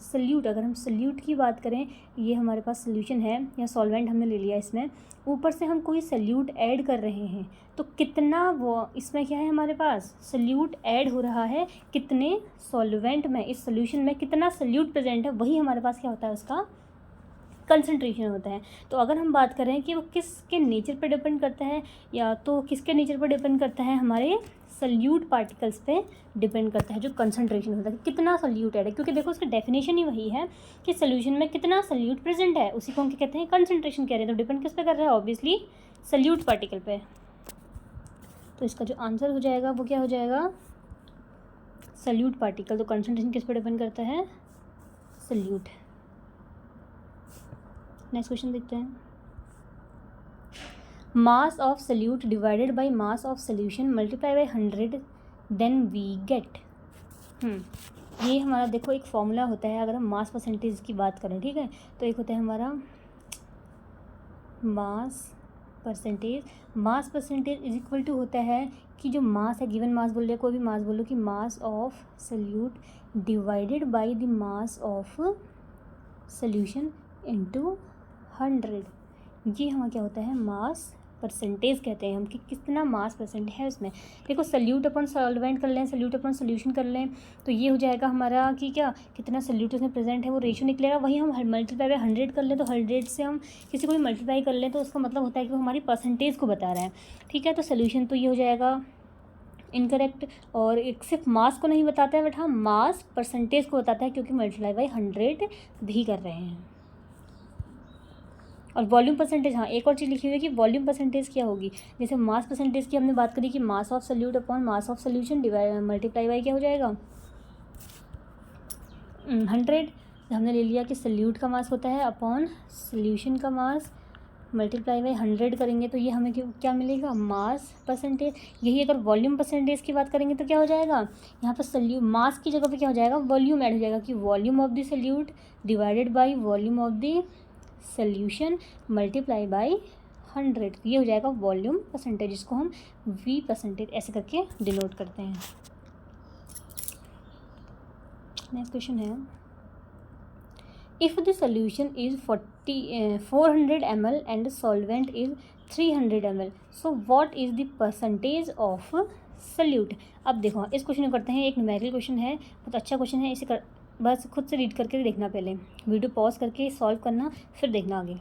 A: सल्यूट, अगर हम सल्यूट की बात करें, ये हमारे पास सोल्यूशन है या सॉल्वेंट हमने ले लिया, इसमें ऊपर से हम कोई सल्यूट ऐड कर रहे हैं, तो कितना वो इसमें क्या है हमारे पास सल्यूट ऐड हो रहा है, कितने सॉल्वेंट में, इस सोल्यूशन में कितना सल्यूट प्रेजेंट है, वही हमारे पास क्या होता है उसका कंसंट्रेशन होता है। तो अगर हम बात करें कि वो किसके नेचर पर डिपेंड करता है, या तो किसके नेचर पर डिपेंड करता है, हमारे सल्यूट पार्टिकल्स पे डिपेंड करता है, जो कंसंट्रेशन होता है, कितना सल्यूट ऐड है। क्योंकि देखो उसकी डेफिनेशन ही वही है कि सोल्यूशन में कितना सल्यूट प्रेजेंट है, उसी को हम क्या कहते हैं, कंसंट्रेशन कह रहे हैं। तो डिपेंड किस पे कर रहा है, ऑब्वियसली सल्यूट पार्टिकल पे। तो इसका जो आंसर हो जाएगा वो क्या हो जाएगा, सल्यूट पार्टिकल। तो कंसंट्रेशन किस पे डिपेंड करता है, सल्यूट। नेक्स्ट क्वेश्चन देखते हैं। Mass of solute divided by mass of solution multiply by 100 then we get. ये हमारा देखो एक फॉर्मूला होता है, अगर हम मास परसेंटेज की बात करें, ठीक है। तो एक होता है हमारा mass percentage is equal to होता है कि जो मास है, गिवन मास बोल रहे, कोई भी मास बोलो, कि मास of solute divided by the mass of solution into 100। ये हमारा क्या होता है, मास परसेंटेज कहते हैं हम, कि कितना मास परसेंट है उसमें। देखो सल्यूट अपन सॉल्वेंट कर लें, सल्यूट अपन सोल्यूशन कर लें, तो ये हो जाएगा हमारा कि क्या, कितना सल्यूट उसमें प्रेजेंट है वो रेशियो निकलेगा। वही हम मल्टीप्लाई बाय 100 कर लें, तो 100 से हम किसी को भी मल्टीप्लाई कर लें तो उसका मतलब होता है कि वो हमारी परसेंटेज को बता रहा है, ठीक है। तो सोल्यूशन तो ये हो जाएगा इनकरेक्ट, और एक सिर्फ मास को नहीं बताता है, बट हाँ मास परसेंटेज को बताता है, क्योंकि मल्टीप्लाई बाय 100 भी कर रहे हैं। और वॉल्यूम परसेंटेज, हाँ एक और चीज़ लिखी हुई है कि वॉल्यूम परसेंटेज क्या होगी। जैसे मास परसेंटेज की हमने बात करी कि मास of salute upon mass of solution divide multiply by क्या हो जाएगा, 100। हमने ले लिया कि सल्यूट का मास होता है अपॉन सोल्यूशन का मास, मल्टीप्लाई बाई 100 करेंगे तो ये हमें क्या मिलेगा, मास परसेंटेज। यही अगर वॉल्यूम परसेंटेज की बात करेंगे तो क्या हो जाएगा, यहाँ पर मास की जगह पे क्या हो जाएगा, वॉल्यूम ऐड हो जाएगा, कि volume of the solute divided by volume of the solution multiply by 100। ये हो जाएगा वॉल्यूम परसेंटेज, जिसको हम V परसेंटेज ऐसे करके डिनोट करते हैं। नेक्स्ट क्वेश्चन है, if the solution is 400 ml and solvent is 300 ml, so what is the percentage of solute. अब देखो इस क्वेश्चन को करते हैं, एक न्यूमेरिकल क्वेश्चन है, बहुत अच्छा क्वेश्चन है, इसे बस खुद से रीड करके देखना, पहले वीडियो पॉज करके सॉल्व करना, फिर देखना आगे।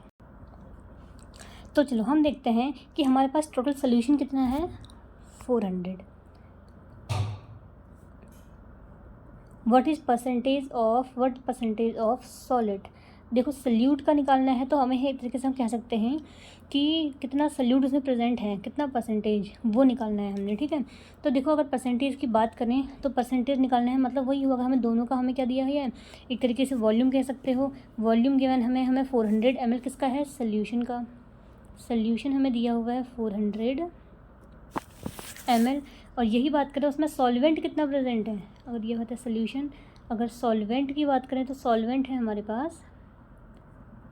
A: तो चलो हम देखते हैं कि हमारे पास टोटल सोल्यूशन कितना है, 400। What percentage of solid. देखो सल्यूट का निकालना है, तो हमें एक तरीके से हम कह सकते हैं कि कितना सल्यूट उसमें प्रेजेंट है, कितना परसेंटेज, वो निकालना है हमने, ठीक है। तो देखो अगर परसेंटेज की बात करें तो परसेंटेज निकालना है, मतलब वही होगा, हमें दोनों का हमें क्या दिया हुआ है, एक तरीके से वॉल्यूम कह सकते हो। वॉल्यूम गिवन हमें 400 ml किसका है, सोल्यूशन का। सोल्यूशन हमें दिया हुआ है 400 ml, और यही बात करें उसमें सॉल्वेंट कितना प्रेजेंट है, अगर ये होता है सोल्यूशन, अगर सॉल्वेंट की बात करें तो सॉल्वेंट है हमारे पास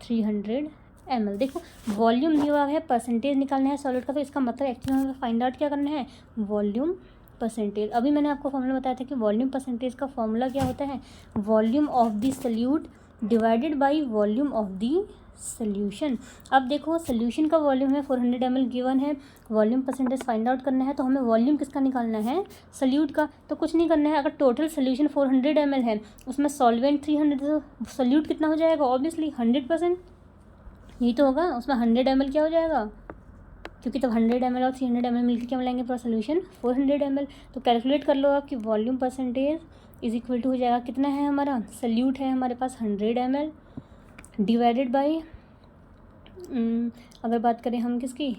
A: 300 ml। देखो वॉल्यूम दिया हुआ है, परसेंटेज निकालना है सॉलिड का, तो इसका मतलब एक्चुअली हमें फाइंड आउट क्या करना है, वॉल्यूम परसेंटेज। अभी मैंने आपको फॉर्मूला बताया था कि वॉल्यूम परसेंटेज का फॉर्मूला क्या होता है, volume of the solute divided by volume of the solution. अब देखो सोल्यूशन का वॉल्यूम है 400 ml गिवन है, वॉल्यूम परसेंटेज फाइंड आउट करना है, तो हमें वॉल्यूम किसका निकालना है, सोल्यूट का। तो कुछ नहीं करना है, अगर टोटल सोल्यूशन 400 ml है, उसमें सॉल्वेंट 300, तो सोल्यूट कितना हो जाएगा, ऑब्वियसली 100%, यही तो होगा। उसमें 100 ml क्या हो जाएगा, क्योंकि तब 100 ml और 300 ml मिलकर क्या मिलाएंगे, पूरा सोल्यूशन 400 ml। तो कैलकुलेट कर लो आप कि volume percentage is equal to हो जाएगा, कितना है हमारा, सोल्यूट है हमारे पास 100 ml डिवाइडेड बाई, अगर बात करें हम किसकी,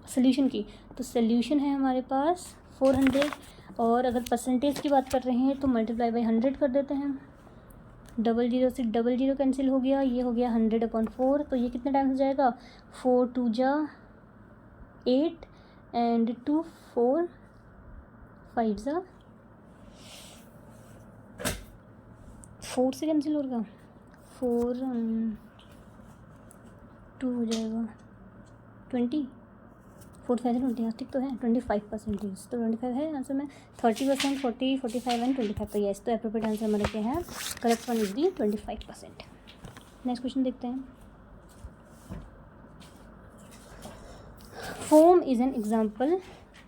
A: सोल्यूशन की, तो सोल्यूशन है हमारे पास 400, और अगर परसेंटेज की बात कर रहे हैं तो मल्टीप्लाई बाई 100 कर देते हैं। 00 से 00 कैंसिल हो गया, ये हो गया 100/4, तो ये कितने टाइम्स हो जाएगा, 4 2 जा 8 एंड 2 4 5 जा 4 से कैंसिल होगा, 4 2 हो जाएगा 20, 4 5 20, ठीक तो है 25%। तो 25 है आंसर में, 30%, 40 45 एंड 25, तो यस, तो एप्रोप्रिएट आंसर हमारा क्या है, correct one is the 25%। Next question देखते हैं, foam is an example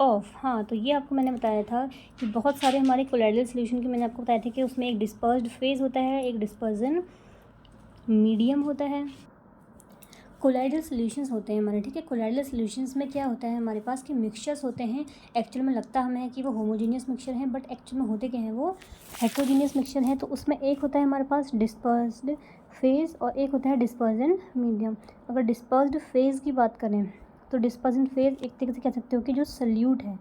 A: of. हाँ तो ये आपको मैंने बताया था कि बहुत सारे हमारे कोलाइडल सोल्यूशन की मैंने आपको बताया था कि उसमें एक डिस्पर्स्ड फेज होता है, एक डिस्पर्जन मीडियम होता है, कोलाइडल सॉल्यूशंस होते हैं हमारे, ठीक है। कोलाइडल सॉल्यूशंस में क्या होता है हमारे पास कि मिक्सचर्स होते हैं। एक्चुअल में लगता हमें है कि वो होमोजीनियस मिक्सचर हैं, बट एक्चुअल में होते क्या हैं, वो हेट्रोजीनियस मिक्सचर हैं। तो उसमें एक होता है हमारे पास डिस्पर्स्ड फेज और एक होता है डिस्पर्जन मीडियम। अगर डिस्पर्स्ड फेज की बात करें तो डिस्पर्जन फेज एक तरीके से कह सकते हो कि जो सल्यूट है,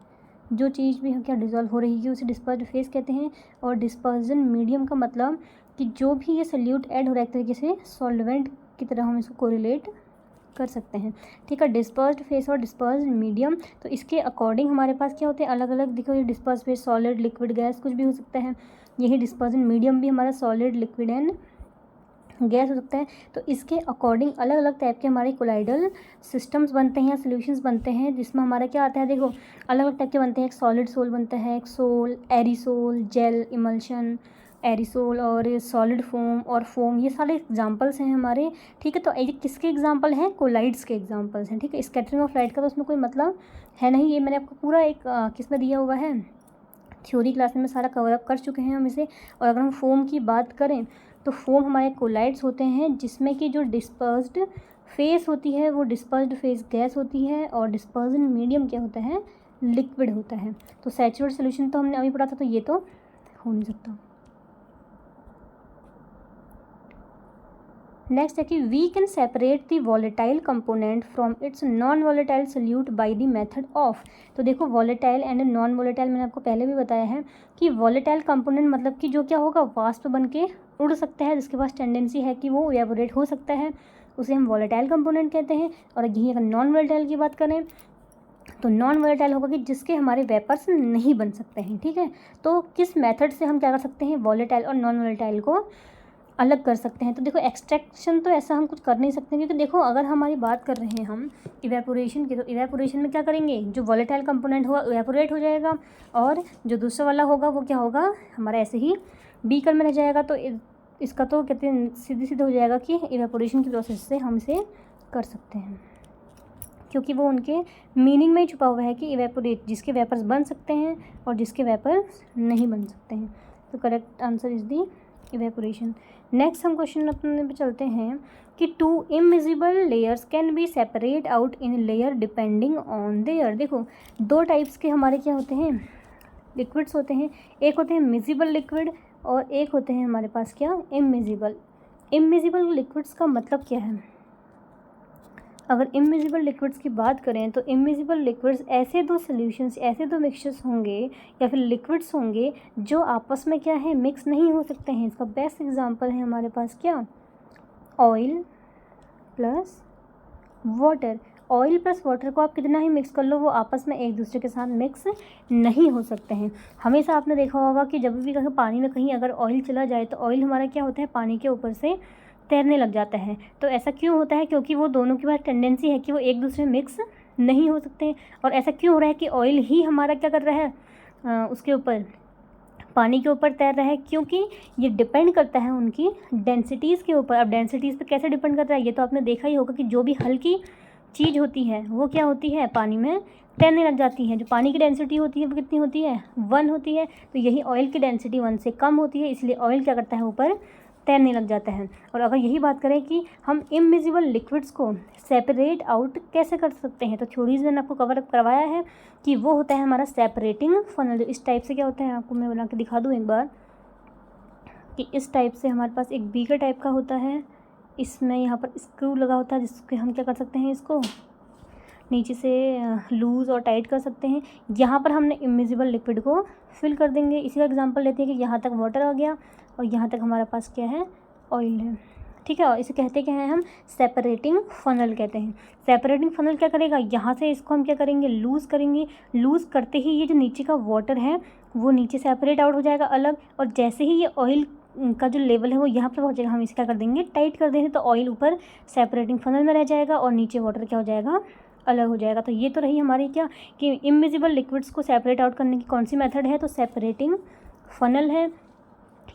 A: जो चीज़ भी क्या डिज़ोल्व हो रही है उसे डिस्पर्स्ड फेज कहते हैं। और डिस्पर्जन मीडियम का मतलब कि जो भी ये सल्यूट ऐड हो रहा है एक तरीके से सॉल्वेंट की तरह हम इसको कोरिलेट कर सकते हैं, ठीक है। डिस्पर्स्ड फेस और डिस्पर्स्ड मीडियम, तो इसके अकॉर्डिंग हमारे पास क्या होते हैं अलग अलग। देखो ये dispersed phase solid, liquid, gas कुछ भी हो सकता है। यही डिस्पर्जन मीडियम भी हमारा सॉलिड, लिक्विड एंड गैस हो सकता है। तो इसके अकॉर्डिंग अलग अलग टाइप के हमारे कोलाइडल सिस्टम्स बनते हैं या सोल्यूशंस बनते हैं, जिसमें हमारा क्या आता है, देखो अलग अलग टाइप के बनते हैं। एक सॉलिड सोल बनता है, एक सोल, एरिसोल, जेल, इमल्शन, एरिसोल और सॉलिड फोम और फोम, ये सारे एग्जांपल्स हैं हमारे, ठीक है। तो ये किसके एग्जांपल हैं, कोलाइड्स के एग्जांपल्स हैं, ठीक है। स्कैटरिंग ऑफ लाइट का तो उसमें कोई मतलब है नहीं, ये मैंने आपको पूरा एक किस में दिया हुआ है, थ्योरी क्लास में सारा कवर अप कर चुके हैं हम इसे। और अगर हम फोम की बात करें तो फोम हमारे कोलाइड्स होते हैं, जिसमें कि जो डिस्पर्स्ड फेस होती है वो डिस्पर्स्ड फेस गैस होती है और डिस्पर्जन मीडियम क्या होता है, लिक्विड होता है। तो सैचुरेटेड सोल्यूशन तो हमने अभी पढ़ा था, तो ये तो हो नहीं सकता। नेक्स्ट है कि we can separate the volatile component from its non volatile solute by the method of. तो देखो वॉलेटाइल एंड नॉन वॉलेटाइल मैंने आपको पहले भी बताया है कि वॉलेटाइल कंपोनेंट मतलब कि जो क्या होगा, वाष्प बन के उड़ सकता है, जिसके पास टेंडेंसी है कि वो इवेपोरेट हो सकता है, उसे हम वॉलेटाइल कंपोनेंट कहते हैं। और यहीं अगर नॉन वॉलेटाइल की बात करें तो नॉन वॉलेटाइल होगा कि जिसके हमारे वेपर्स नहीं बन सकते हैं, ठीक है। तो किस मेथड से हम क्या कर सकते हैं, वॉलेटाइल और नॉन वॉलेटाइल को अलग कर सकते हैं। तो देखो एक्सट्रैक्शन तो ऐसा हम कुछ कर नहीं सकते, क्योंकि देखो अगर हमारी बात कर रहे हैं हम इवेपोरेशन की, तो इवेपोरेशन में क्या करेंगे, जो वॉलेटाइल कंपोनेंट होगा इवेपोरेट हो जाएगा और जो दूसरा वाला होगा वो क्या होगा, हमारा ऐसे ही बीकर में रह जाएगा। तो इसका तो कहते हैं सीधे हो जाएगा कि इवेपोरेशन की प्रोसेस से हम इसे कर सकते हैं, क्योंकि वो उनके मीनिंग में ही छुपा हुआ है कि इवेपोरेट, जिसके वेपर्स बन सकते हैं और जिसके वेपर्स नहीं बन सकते हैं। तो correct answer is the evaporation. Next हम क्वेश्चन अपने पे चलते हैं कि two immiscible layers can be separate out in layer depending on their. देखो दो टाइप्स के हमारे क्या होते हैं, लिक्विड्स होते हैं। एक होते हैं मिजिबल लिक्विड और एक होते हैं हमारे पास क्या, इमविजिबल। इमविजिबल लिक्विड्स का मतलब क्या है, अगर इमविजिबल लिक्विड्स की बात करें तो इमविजिबल लिक्विड्स ऐसे दो सॉल्यूशंस, ऐसे दो मिक्सचर्स होंगे या फिर लिक्विड्स होंगे जो आपस में क्या है, मिक्स नहीं हो सकते हैं। इसका बेस्ट एग्जांपल है हमारे पास क्या, oil plus water. Oil plus water को आप कितना ही मिक्स कर लो, वो आपस में एक दूसरे के साथ मिक्स नहीं हो सकते हैं। हमेशा आपने देखा होगा कि जब भी पानी में कहीं अगर ऑयल चला जाए तो ऑयल हमारा क्या होता है, पानी के ऊपर से तैरने लग जाता है। तो ऐसा क्यों होता है, क्योंकि वो दोनों के पास टेंडेंसी है कि वो एक दूसरे में मिक्स नहीं हो सकते हैं। और ऐसा क्यों हो रहा है कि ऑयल ही हमारा क्या कर रहा है, उसके ऊपर पानी के ऊपर तैर रहा है, क्योंकि ये डिपेंड करता है उनकी डेंसिटीज़ के ऊपर। अब डेंसिटीज़ पे कैसे डिपेंड करता है, ये तो आपने देखा ही होगा कि जो भी हल्की चीज़ होती है वो क्या होती है, पानी में तैरने लग जाती है। जो पानी की डेंसिटी होती है वो कितनी होती है, 1 होती है। तो यही ऑयल की डेंसिटी 1 से कम होती है, इसलिए ऑयल क्या करता है, ऊपर तैरने लग जाता है। और अगर यही बात करें कि हम इमविजिबल लिक्विड्स को सेपरेट आउट कैसे कर सकते हैं, तो थ्योरीज मैंने आपको कवर अप करवाया है कि वो होता है हमारा सेपरेटिंग फनल। इस टाइप से क्या होता है, आपको मैं बना के दिखा दूँ एक बार, कि इस टाइप से हमारे पास एक बीकर टाइप का होता है, इसमें यहाँ पर स्क्रू लगा होता है, जिसके हम क्या कर सकते हैं, इसको नीचे से लूज़ और टाइट कर सकते हैं। यहाँ पर हमने इमविजिबल लिक्विड को फिल कर देंगे। इसी का एग्जांपल लेते हैं कि यहाँ तक वाटर आ गया और यहाँ तक हमारे पास क्या है, ऑयल है, ठीक है। और इसे कहते क्या हैं हम, सेपरेटिंग फनल कहते हैं। सेपरेटिंग फनल क्या करेगा, यहाँ से इसको हम क्या करेंगे, लूज़ करेंगे। लूज़ करते ही ये जो नीचे का वाटर है वो नीचे सेपरेट आउट हो जाएगा अलग, और जैसे ही ये ऑयल का जो लेवल है वो यहाँ पर पहुँचेगा, हम इसे क्या कर देंगे, टाइट कर देंगे। तो ऑयल ऊपर सेपरेटिंग फनल में रह जाएगा और नीचे वाटर क्या हो जाएगा, अलग हो जाएगा। तो ये तो रही हमारी क्या, कि इमविजिबल लिक्विड्स को सेपरेट आउट करने की कौन सी मेथड है, तो सेपरेटिंग फनल है।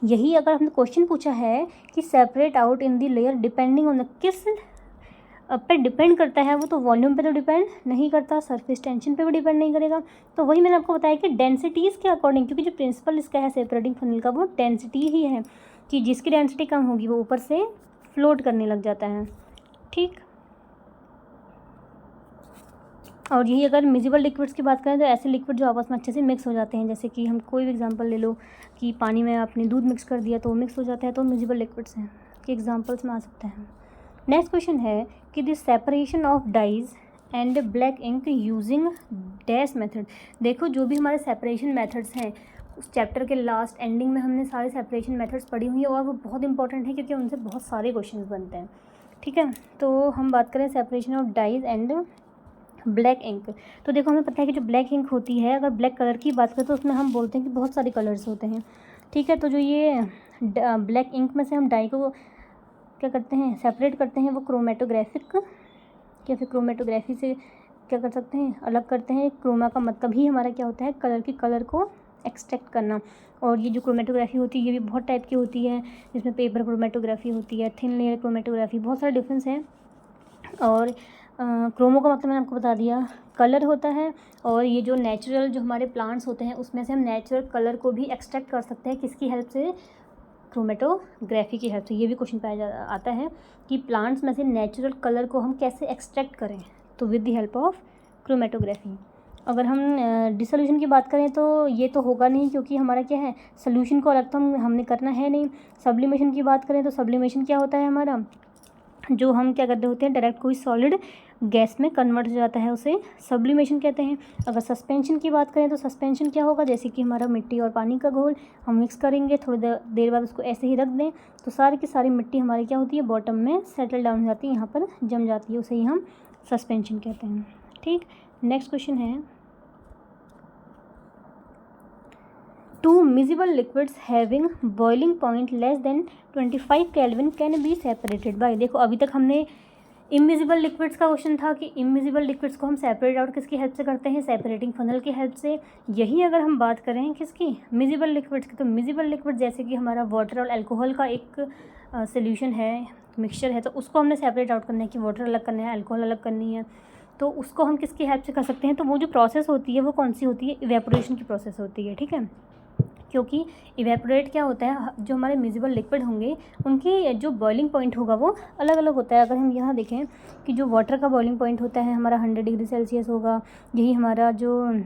A: यही अगर हमने क्वेश्चन पूछा है कि separate out in the layer depending on the, किस पे डिपेंड करता है, वो तो वॉल्यूम पे तो डिपेंड नहीं करता, सरफेस टेंशन पे भी डिपेंड नहीं करेगा। तो वही मैंने आपको बताया कि डेंसिटीज़ के अकॉर्डिंग, क्योंकि जो प्रिंसिपल इसका है सेपरेटिंग फनल का, वो डेंसिटी ही है, कि जिसकी डेंसिटी कम होगी वो ऊपर से फ्लोट करने लग जाता है, ठीक। और यही अगर मिजिबल लिक्विड्स की बात करें तो ऐसे लिक्विड जो आपस में अच्छे से मिक्स हो जाते हैं, जैसे कि हम कोई भी एग्जांपल ले लो कि पानी में आपने दूध मिक्स कर दिया तो वो मिक्स हो जाता है, तो मिजिबल लिक्विड्स हैं कि एग्जांपल्स में आ सकते हैं। नेक्स्ट क्वेश्चन है कि the separation of dyes and black ink using dash method. देखो जो भी हमारे सेपरेशन मेथड्स हैं उस चैप्टर के लास्ट एंडिंग में हमने सारे सेपरेशन मेथड्स पढ़ी हुई है और वो बहुत इंपॉर्टेंट है क्योंकि उनसे बहुत सारे क्वेश्चन बनते हैं, ठीक है। तो हम बात करें separation of dyes and black ink. तो देखो हमें पता है कि जो ब्लैक इंक होती है, अगर ब्लैक कलर की बात करें तो उसमें हम बोलते हैं कि बहुत सारे कलर्स होते हैं, ठीक है। तो जो ये ब्लैक इंक में से हम डाई को क्या करते हैं, सेपरेट करते हैं, वो क्रोमेटोग्राफिक या फिर क्रोमेटोग्राफी से क्या कर सकते हैं, अलग करते हैं। क्रोमा का मतलब ही हमारा क्या होता है, कलर को एक्सट्रैक्ट करना। और ये जो क्रोमेटोग्राफी होती है ये भी बहुत टाइप की होती है, जिसमें पेपर क्रोमेटोग्राफी होती है, थिन लेयर क्रोमेटोग्राफी, बहुत सारे डिफरेंस है। और क्रोमो का मतलब मैंने आपको बता दिया, कलर होता है। और ये जो नेचुरल जो हमारे प्लांट्स होते हैं उसमें से हम नेचुरल कलर को भी एक्सट्रैक्ट कर सकते हैं, किसकी हेल्प से, क्रोमेटोग्राफी की हेल्प से। ये भी क्वेश्चन आता है कि प्लांट्स में से नेचुरल कलर को हम कैसे एक्सट्रैक्ट करें, तो with the help of chromatography. अगर हम डिसोल्यूशन की बात करें तो ये तो होगा नहीं, क्योंकि हमारा क्या है, सोल्यूशन को अलग तो हमने करना है नहीं। सब्लिमेशन की बात करें तो सब्लिमेशन क्या होता है हमारा, जो हम क्या करते होते हैं, डायरेक्ट कोई सॉलिड गैस में कन्वर्ट हो जाता है, उसे सब्लिमेशन कहते हैं। अगर सस्पेंशन की बात करें तो सस्पेंशन क्या होगा, जैसे कि हमारा मिट्टी और पानी का घोल हम मिक्स करेंगे, थोड़ी देर बाद उसको ऐसे ही रख दें तो सारी की सारी मिट्टी हमारी क्या होती है, बॉटम में सेटल डाउन हो जाती है, यहाँ पर जम जाती है, उसे ही हम सस्पेंशन कहते हैं, ठीक। नेक्स्ट क्वेश्चन है, two miscible liquids having boiling point less than 25 kelvin can be separated by. देखो अभी तक हमने इमिजिबल लिक्विड्स का क्वेश्चन था कि इमिजिबल लिक्विड्स को हम सेपरेट आउट किसकी हेल्प से करते हैं, सेपरेटिंग फनल की हेल्प से। यही अगर हम बात करें किसकी, मिजिबल लिक्विड्स की, तो मिजिबल लिक्विड जैसे कि हमारा वाटर और अल्कोहल का एक सोल्यूशन है, मिक्सचर है, तो उसको हमने सेपरेट आउट करना है कि वाटर अलग करना है, अल्कोहल अलग करनी है, तो उसको हम किसकी हेल्प से कर सकते हैं। तो वो जो प्रोसेस होती है वो कौन सी होती है, इवेपोरेशन की प्रोसेस होती है, ठीक है। क्योंकि इवेपोरेट क्या होता है, जो हमारे मिजिबल लिक्विड होंगे उनकी जो बॉइलिंग पॉइंट होगा वो अलग अलग होता है। अगर हम यहाँ देखें कि जो वाटर का बॉइलिंग पॉइंट होता है हमारा 100 डिग्री सेल्सियस होगा, यही हमारा जो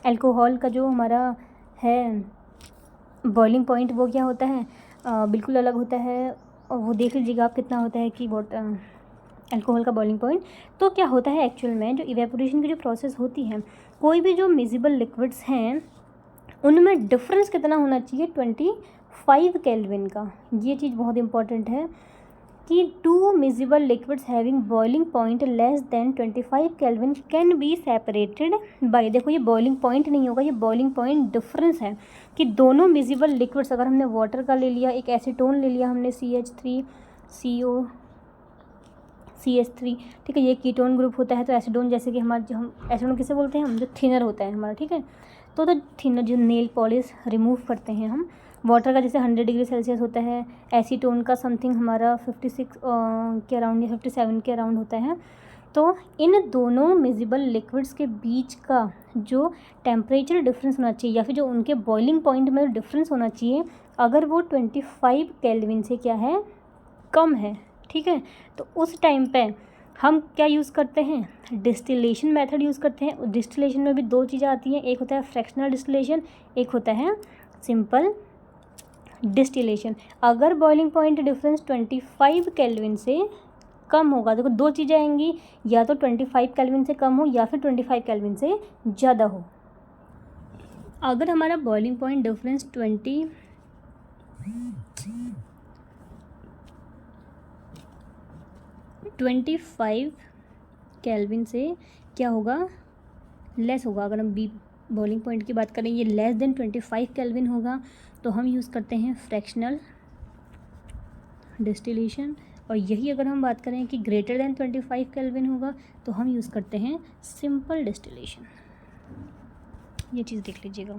A: अल्कोहल का जो हमारा है बॉइलिंग पॉइंट वो क्या होता है, बिल्कुल अलग होता है। और वो देख लीजिएगा आप कितना होता है कि वाटर अल्कोहल का बॉइलिंग पॉइंट। तो क्या होता है एक्चुअल में, जो इवेपोरेशन की जो प्रोसेस होती है, कोई भी जो मिजिबल लिक्विड्स हैं उनमें डिफरेंस कितना होना चाहिए, 25 केल्विन का। ये चीज़ बहुत इंपॉर्टेंट है कि two miscible liquids having boiling point less than 25 kelvin can be separated by. देखो ये बॉइलिंग पॉइंट नहीं होगा, ये बॉइलिंग पॉइंट डिफरेंस है कि दोनों मिजिबल लिक्विड्स, अगर हमने वाटर का ले लिया, एक एसीटोन ले लिया हमने CH3CH3, ठीक है, ये कीटोन ग्रुप होता है। तो एसिडोन जैसे कि हमारा जो हम एसिडोन किसे बोलते हैं, हम जो थिनर होता है हमारा, ठीक है। तो थिनर जो नेल पॉलिश रिमूव करते हैं हम, वाटर का जैसे 100 डिग्री सेल्सियस होता है, एसीटोन का समथिंग हमारा 56 के अराउंड या 57 के अराउंड होता है। तो इन दोनों मिजिबल लिक्विड्स के बीच का जो टेम्परेचर डिफरेंस होना चाहिए या फिर जो उनके बॉइलिंग पॉइंट में डिफरेंस होना चाहिए, अगर वो 25 केल्विन से क्या है, कम है, ठीक है। तो उस टाइम पे हम क्या यूज़ करते हैं, डिस्टिलेशन मेथड यूज़ करते हैं। डिस्टिलेशन में भी दो चीज़ें आती हैं, एक होता है फ्रैक्शनल डिस्टिलेशन, एक होता है सिंपल डिस्टिलेशन। अगर बॉइलिंग पॉइंट डिफरेंस 25 केल्विन से कम होगा, देखो दो चीज़ें आएंगी, या तो 25 केल्विन से कम हो या फिर 25 केल्विन से ज़्यादा हो। अगर हमारा बॉइलिंग पॉइंट डिफरेंस 25 केल्विन से क्या होगा, लेस होगा। अगर हम बॉइलिंग पॉइंट की बात करें, ये लेस देन 25 केल्विन होगा, तो हम यूज़ करते हैं फ्रैक्शनल डिस्टिलेशन। और यही अगर हम बात करें कि ग्रेटर देन 25 केल्विन होगा, तो हम यूज़ करते हैं सिंपल डिस्टिलेशन। ये चीज़ देख लीजिएगा।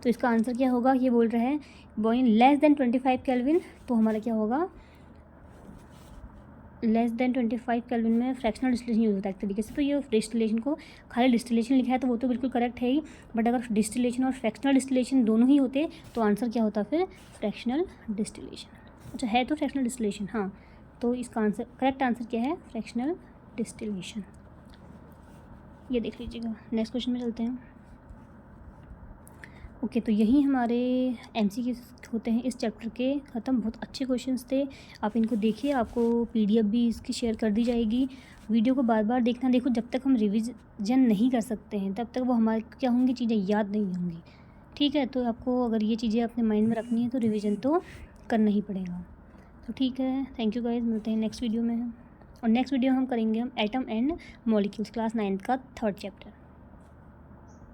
A: तो इसका आंसर क्या होगा, ये बोल रहा है बॉइलिंग लेस देन 25 केल्विन, तो हमारा क्या होगा, लेस देन 25 केल्विन में फ्रैक्शनल डिस्टिलेशन यूज़ होता है एक तरीके से। तो ये डिस्टिलेशन को खाली डिस्टिलेशन लिखा है तो वो तो बिल्कुल करेक्ट है ही, बट अगर डिस्टिलेशन और फ्रैक्शनल डिस्टिलेशन दोनों ही होते तो आंसर क्या होता फिर, फ्रैक्शनल डिस्टिलेशन। अच्छा है तो फ्रैक्शनल डिस्टिलेशन, हाँ, तो इसका आंसर, करेक्ट आंसर क्या है, फ्रैक्शनल डिस्टिलेशन। ये देख लीजिएगा। नेक्स्ट क्वेश्चन में चलते हैं। ओके, तो यही हमारे एमसीक्यू होते हैं इस चैप्टर के ख़त्म। बहुत अच्छे क्वेश्चंस थे, आप इनको देखिए। आपको पीडीएफ भी इसकी शेयर कर दी जाएगी। वीडियो को बार बार देखना। देखो, जब तक हम रिवीजन नहीं कर सकते हैं तब तक वो हमारे क्या होंगी, चीज़ें याद नहीं होंगी। ठीक है, तो आपको अगर ये चीज़ें अपने माइंड में रखनी है तो रिवीजन तो करना ही पड़ेगा। तो ठीक है, थैंक यू गाइज, मिलते हैं नेक्स्ट वीडियो में। और नेक्स्ट वीडियो हम करेंगे एटम एंड मॉलिक्यूल्स, क्लास 9 का 3rd चैप्टर।